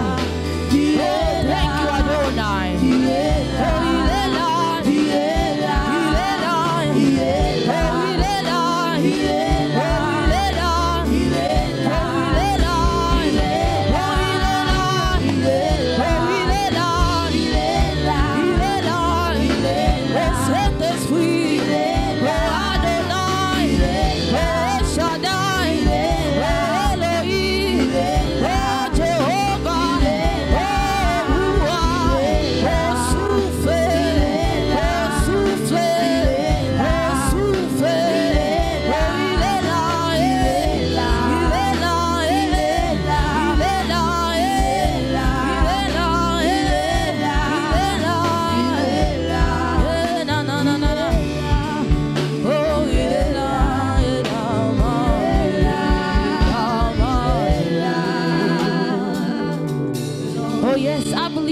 Oh, thank you, Adonai. Oh, il est là. Il est là. Il est là. Oh, il est là. Il est là.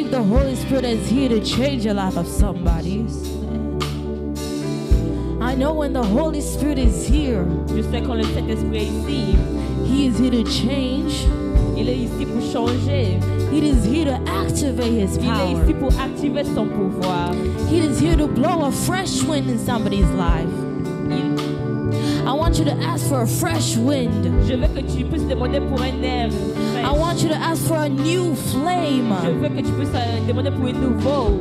The Holy Spirit is here to change the life of somebody. I know when the Holy Spirit is here, Je sais quand le Saint-Esprit est ici, He is here to change. il est ici pour changer. He is here to activate His Il est power. ici pour activer son pouvoir. He is here to blow a fresh wind in somebody's life. I want you to ask for a fresh wind. Je veux que tu puisses demander pour un air frais. I want you to ask for a new flame. Je veux que tu puisses demander pour un nouveau.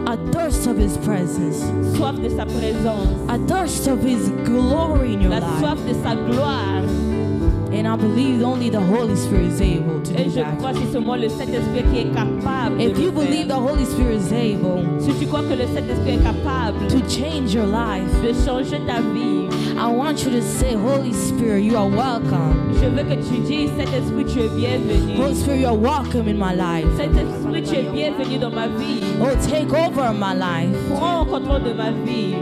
A thirst of His presence. Soif de sa présence. A thirst of His glory in your La life. soif de sa gloire. And I believe only the Holy Spirit is able to Et do je that. crois que c'est seulement le Saint-Esprit qui est capable If de you le believe the faire. Holy Spirit is able Si tu crois que le Saint-Esprit est capable to change your life, de changer ta vie, I want you to say, Holy Spirit, you are welcome. je veux que tu dises, Saint-Esprit, tu es bienvenu. Holy Spirit, you are welcome in my life. Saint-Esprit, tu es bienvenu dans ma vie. Oh, take over my life. Prends contrôle de ma vie.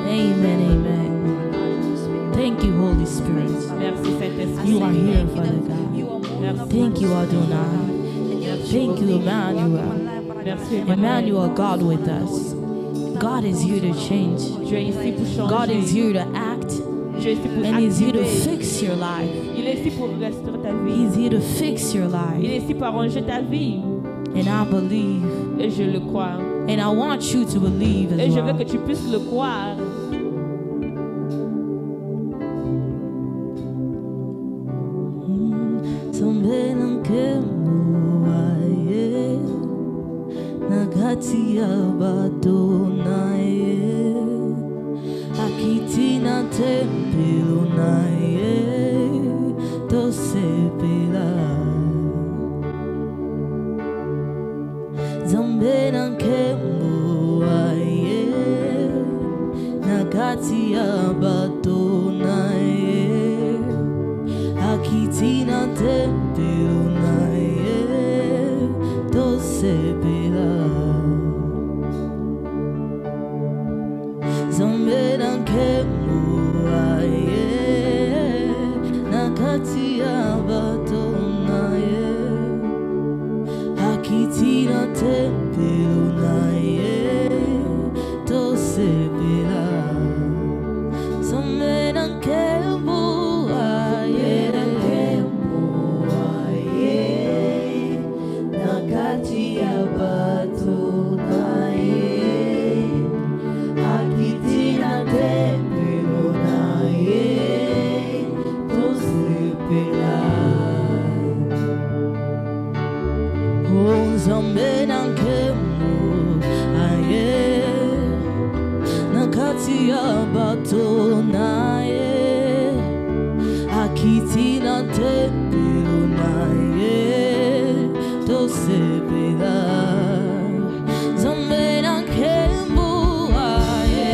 Amen, amen. Thank you, Holy Spirit. Merci, Saint-Esprit. You are here, Father God. Merci. Thank you, Adonai. Thank you, Emmanuel. Merci, Emmanuel, God with us. God is here to change. Tu es ici pour changer. God is here to act. Tu es ici pour And He's here to activer. fix your life. Il est ici pour restaurer ta vie. He's here to fix your Il life. est ici pour arranger ta vie. And I believe. Et je le crois. And I want you to believe Et as je veux que well. tu puisses le croire. Nakati ya bato naye akiti na tempelo naye tosepela Zambe na nkembo aye nakati ya bato naye akiti na tempelo naye tosepela Zambe na nkembo aye nakati ya bato naye akiti na tempelo naye tosepela Zambe na nkembo aye nakati ya bato naye akiti na tempelo naye tosepela Oh Nzambe na nkembo aye nakati ya bato naye akiti na tempelo naye tosepela Nzambe na nkembo aye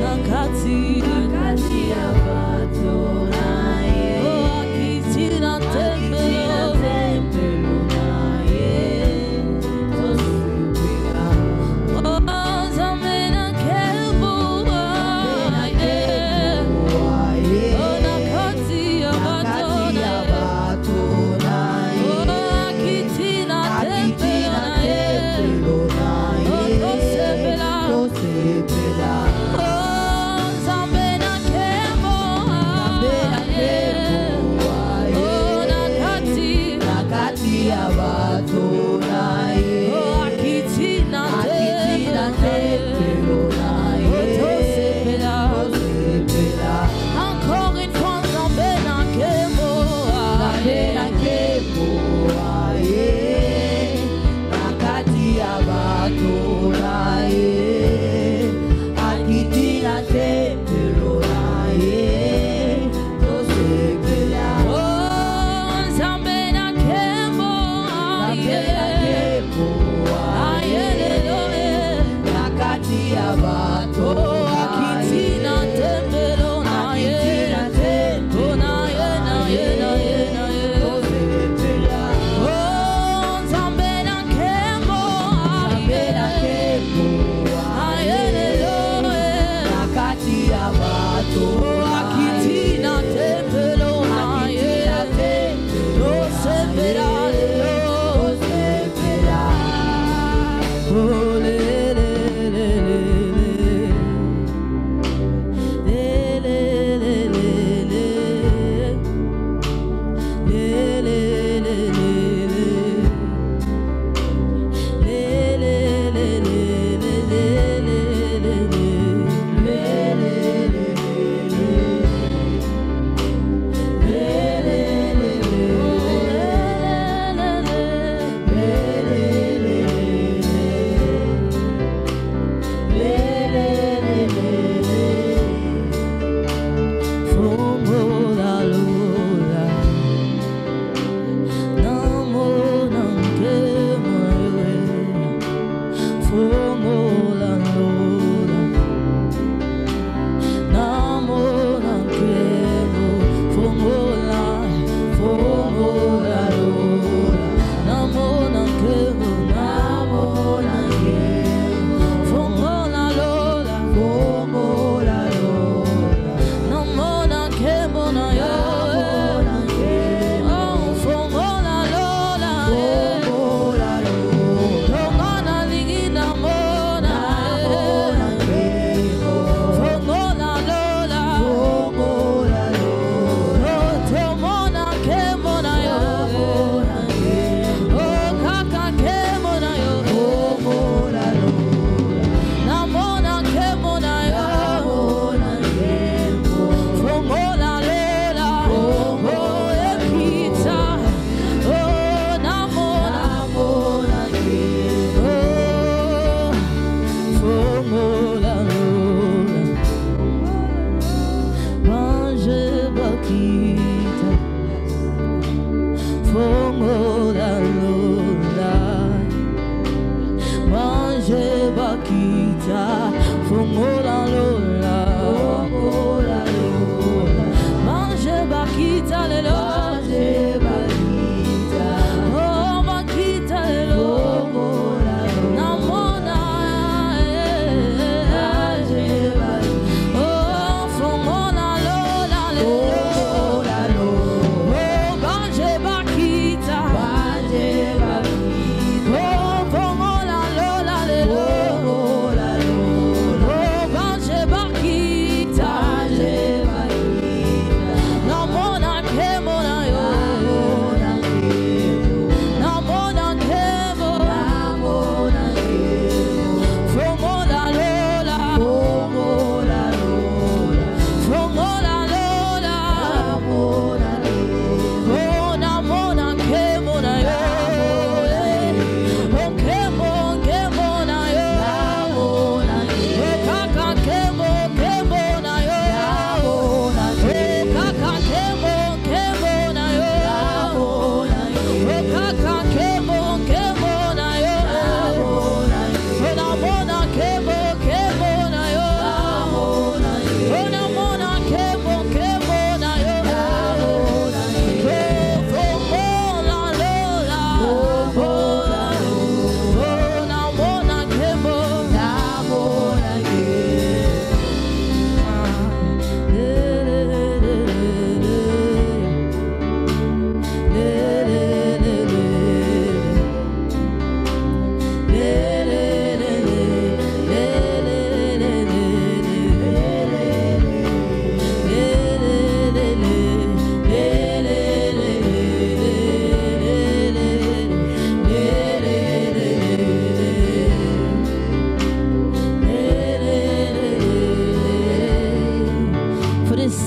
nakati ya bato naye oh akiti na tempelo naye tosepela oh Nzambe na nkembo aye oh nakati ya bato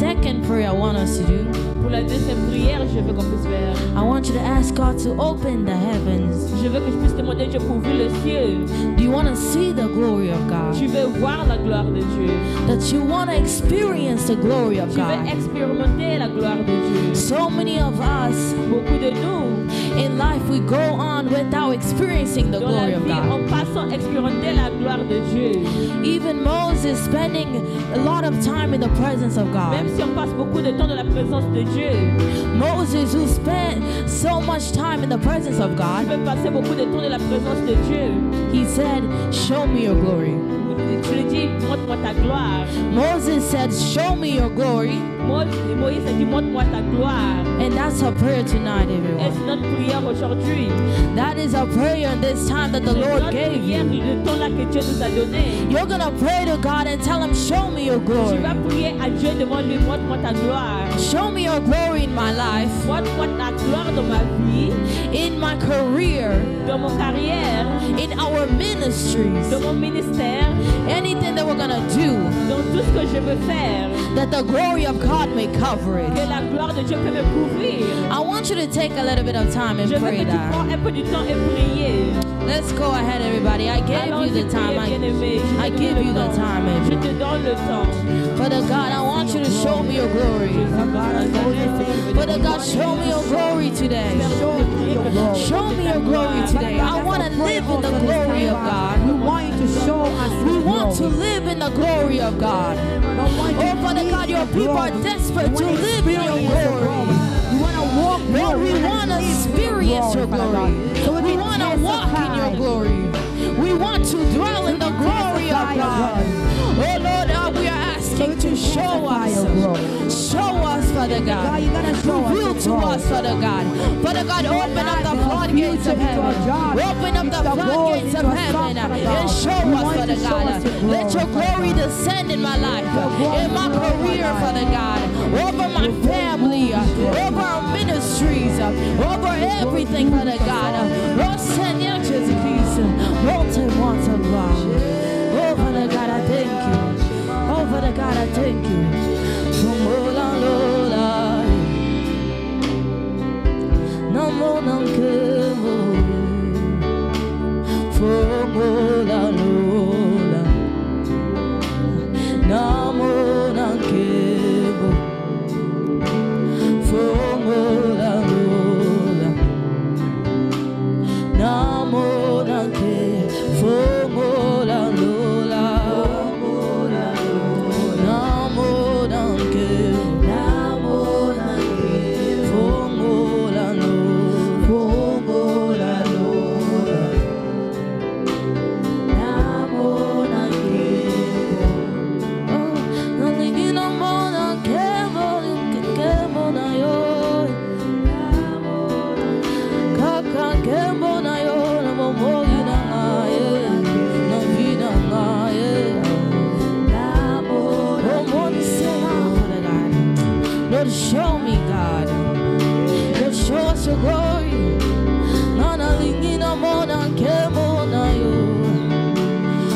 second prayer I want us to do Pour la deuxième prière, je veux qu'on puisse faire. I want you to ask God to open the heavens. Je veux que je puisse demander à Dieu pour ouvrir le ciel. Do you want to see the glory of Tu God? veux voir la gloire de Dieu. That you want to experience the glory of Tu veux God? expérimenter la gloire de Dieu. So many of us Beaucoup de nous, in life, we go on without experiencing the dans la glory of vie, God. on passe sans expérimenter la gloire de Dieu. Even Moses spending a lot of time in the presence of Même God. si on passe beaucoup de temps dans la présence de Dieu, Moses, who spent so much time in the presence of tu God, peux passer beaucoup de temps dans la présence de Dieu. he said, "Show me your glory." Tu lui dis, montre-moi ta gloire. Moses said, "Show me your glory." Moïse a dit, montre-moi ta gloire. And that's our prayer tonight, Et everyone. c'est notre prière aujourd'hui. That is our prayer in this time that the C'est Lord notre gave prière, you. le temps là que Dieu nous a donné. You're going to pray to God and tell him, "Show me your Tu glory. vas prier à Dieu devant lui, montre-moi ta gloire. Show me your glory in my life, Montre-moi ta gloire dans ma vie, in my career, dans mon carrière, in our ministries, dans mon ministère, anything that we're going to do, dans tout ce que je veux faire. that the glory of God may cover Que it." la gloire de Dieu peut me couvrir. I want you to take a little bit of time and Je veux pray que tu that. prends un peu du temps et prier. Let's go ahead, everybody. I gave you Allons-y, the time. priez, bien-aimé. I give you the time, Je everyone. te donne le temps. Father God, I want you to show me your glory. Father God, show me your glory today. Show me your glory today. I want to live in the glory of God. We want you to show us We your want to glory. live in the glory of God. Oh, Father God, your people are desperate to live in your glory. We want to walk, Lord, we want to experience your glory. We want to walk in your glory. We want to dwell in the glory of God. Oh, Lord, we are asking to show us. Show us, Father God. Reveal to us, Father God. Father God, open up the floodgates of heaven. Open up the floodgates of heaven and show us, Father God. Let your glory descend in my life, in my career, Father God, over my family, over our ministries, over everything, Father God. Oh, Seigneur Jésus-Christ, montre-moi ta gloire. Oh, Father God, I thank you. Oh, Father God, I thank you. Lola, Lola. Namo nankemo. Lola, Lola. Namo nankemo. Lola, Lola. Namo nankemo. Lola, Lola. Lord, show me, God. Lord, show us your glory. Nana lingina mona kemo na yo.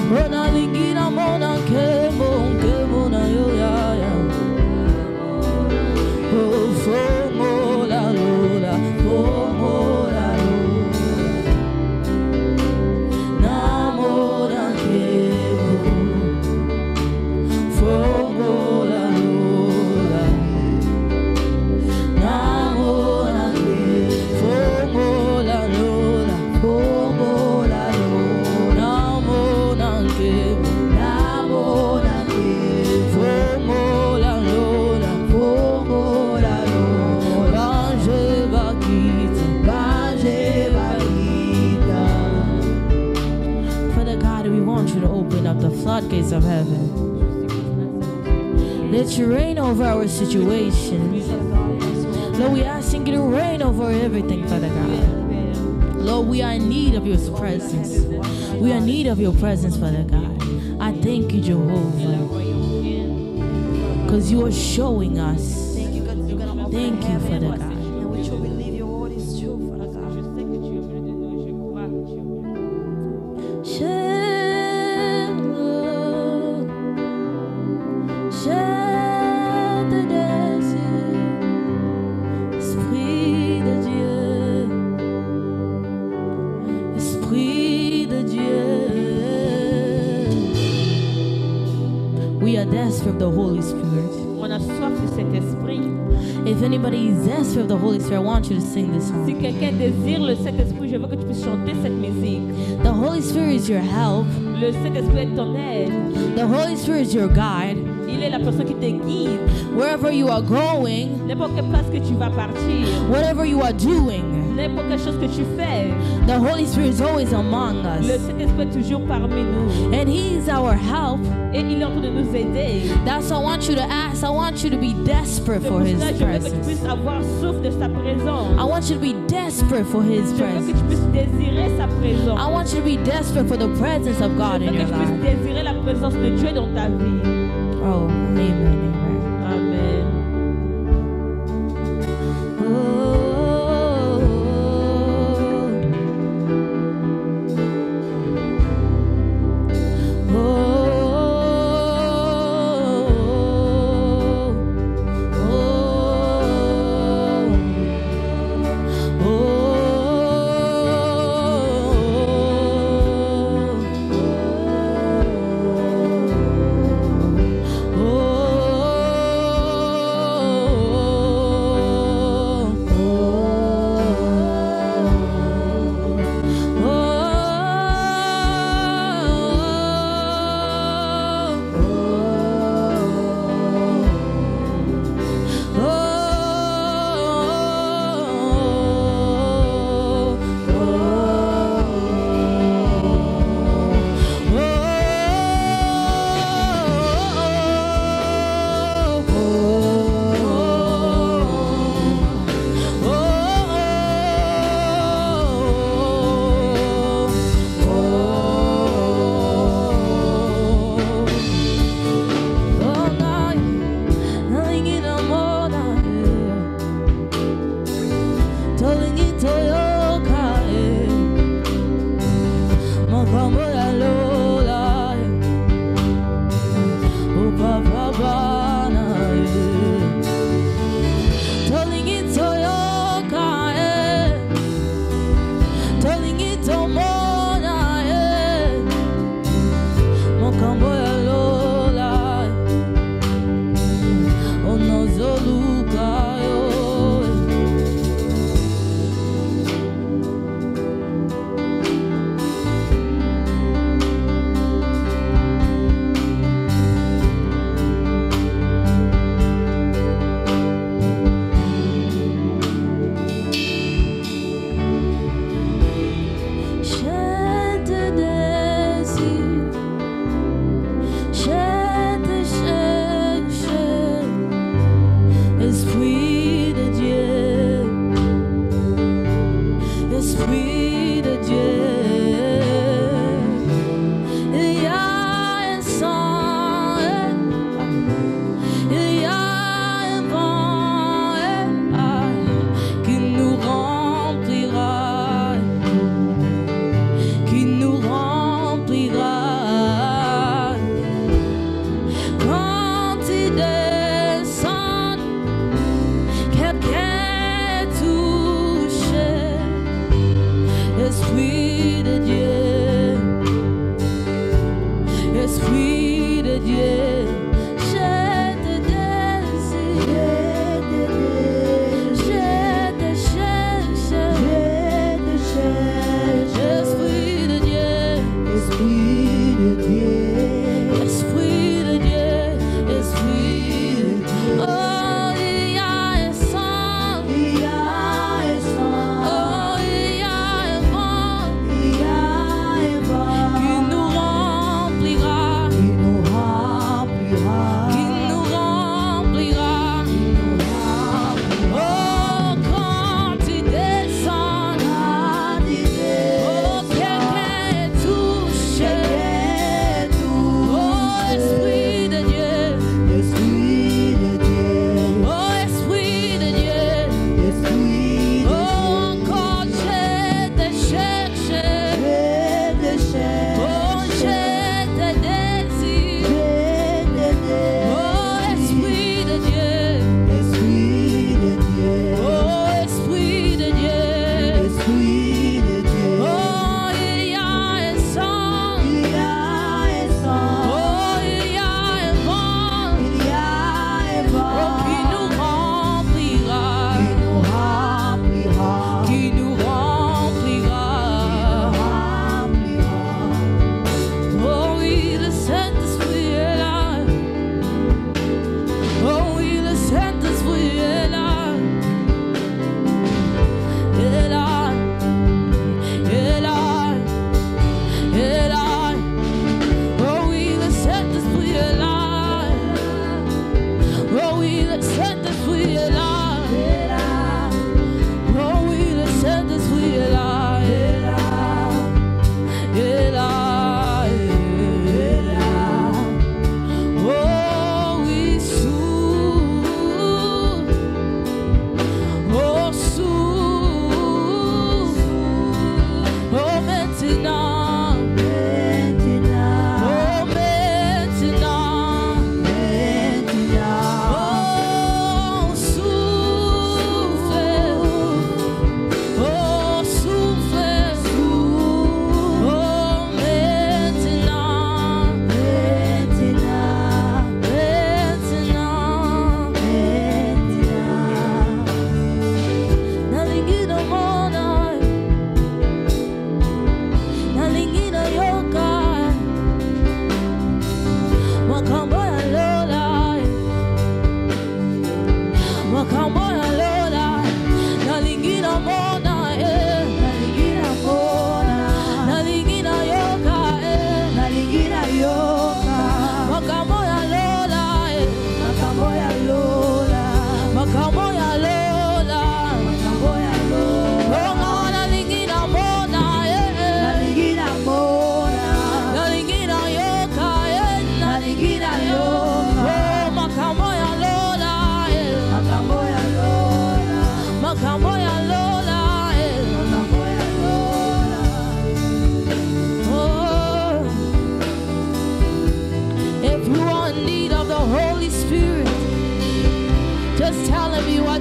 Nana lingina mona kemo na yo ya ya. Oh, fomo la lola, fomo la lola. Namo na kemo. Fomo la lola. Namo na kemo. Fomo la lola, fomo la lola. Namo na kemo. Namo na kemo. Fomo la lola, fomo la lola. Bange bakita, bange bakita. Father God, we want you to open up the floodgates of heaven. Let you reign over our situations. Lord, we asking you to reign over everything, Father God. Lord, we are in need of your presence. We are in need of your presence, Father God. I thank you, Jehovah, because you are showing us. Thank you, Father God. And we shall believe your word is true, Father God. Je sais que Dieu me le donne, je crois que Dieu me le donne. Share the desert. We are desperate of the Holy Spirit. On a soif de cet esprit. If anybody is desperate of the Holy Spirit, I want you to sing this Si song. quelqu'un désire le Saint-Esprit, je veux que tu puisses chanter cette musique. The Holy Spirit is your help. Le Saint-Esprit est ton aide. The Holy Spirit is your guide. Il est la personne qui te guide. Wherever you are going, N'importe quelle place que tu vas partir, whatever you are doing, n'importe quelle chose que tu fais, the Holy Spirit is always among le us. Saint-Esprit est toujours parmi nous. And He is our help. Et il est en train de nous aider. That's why I want you to ask. I want you to be desperate C'est for pour His cela que je veux que tu presence. puisses avoir souffle de sa présence. I want you to be desperate for His Je veux que presence. tu puisses désirer sa présence. I want you to be desperate for the presence of God Je in veux your que tu puisses life. désirer la présence de Dieu dans ta vie. Oh, amen, amen. Amen.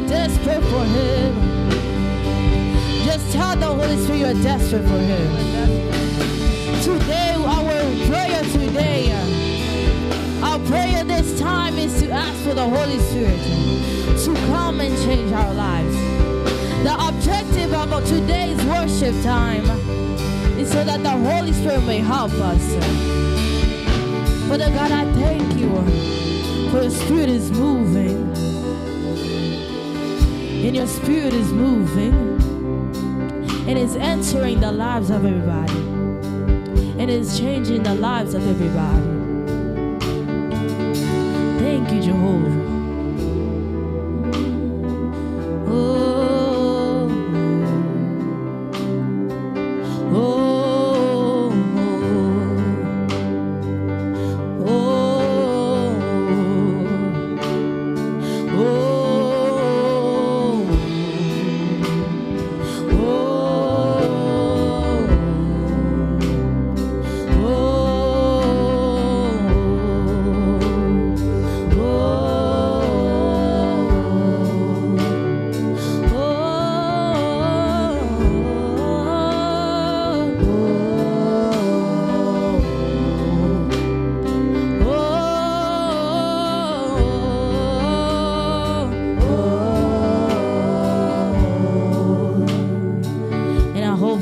desperate for Him. Just tell the Holy Spirit you're desperate for Him. Today, our prayer this time is to ask for the Holy Spirit to come and change our lives. The objective of today's worship time is so that the Holy Spirit may help us. Father God, I thank you for your Spirit is moving. And your Spirit is moving. And it's entering the lives of everybody. And it's changing the lives of everybody. Thank you, Jehovah.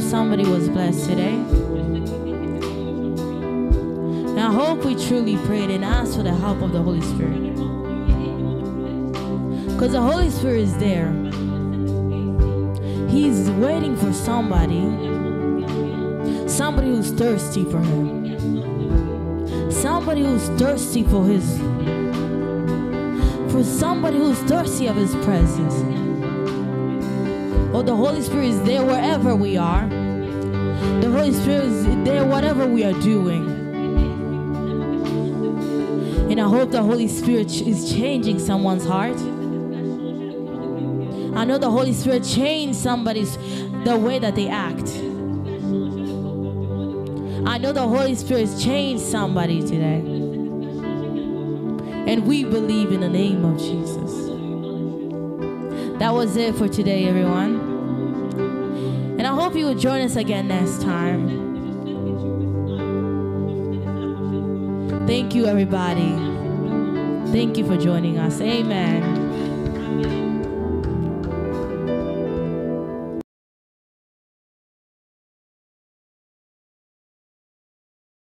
Somebody was blessed today. And I hope we truly prayed and asked for the help of the Holy Spirit. Because the Holy Spirit is there. He's waiting for somebody who's thirsty for Him. Somebody who's thirsty for somebody who's thirsty of His presence. Oh, the Holy Spirit is there wherever we are. The Holy Spirit is there whatever we are doing. And I hope the Holy Spirit is changing someone's heart. I know the Holy Spirit changed the way that they act. I know the Holy Spirit has changed somebody today. And we believe in the name of Jesus. That was it for today, everyone. And I hope you will join us again next time. Thank you, everybody. Thank you for joining us. Amen.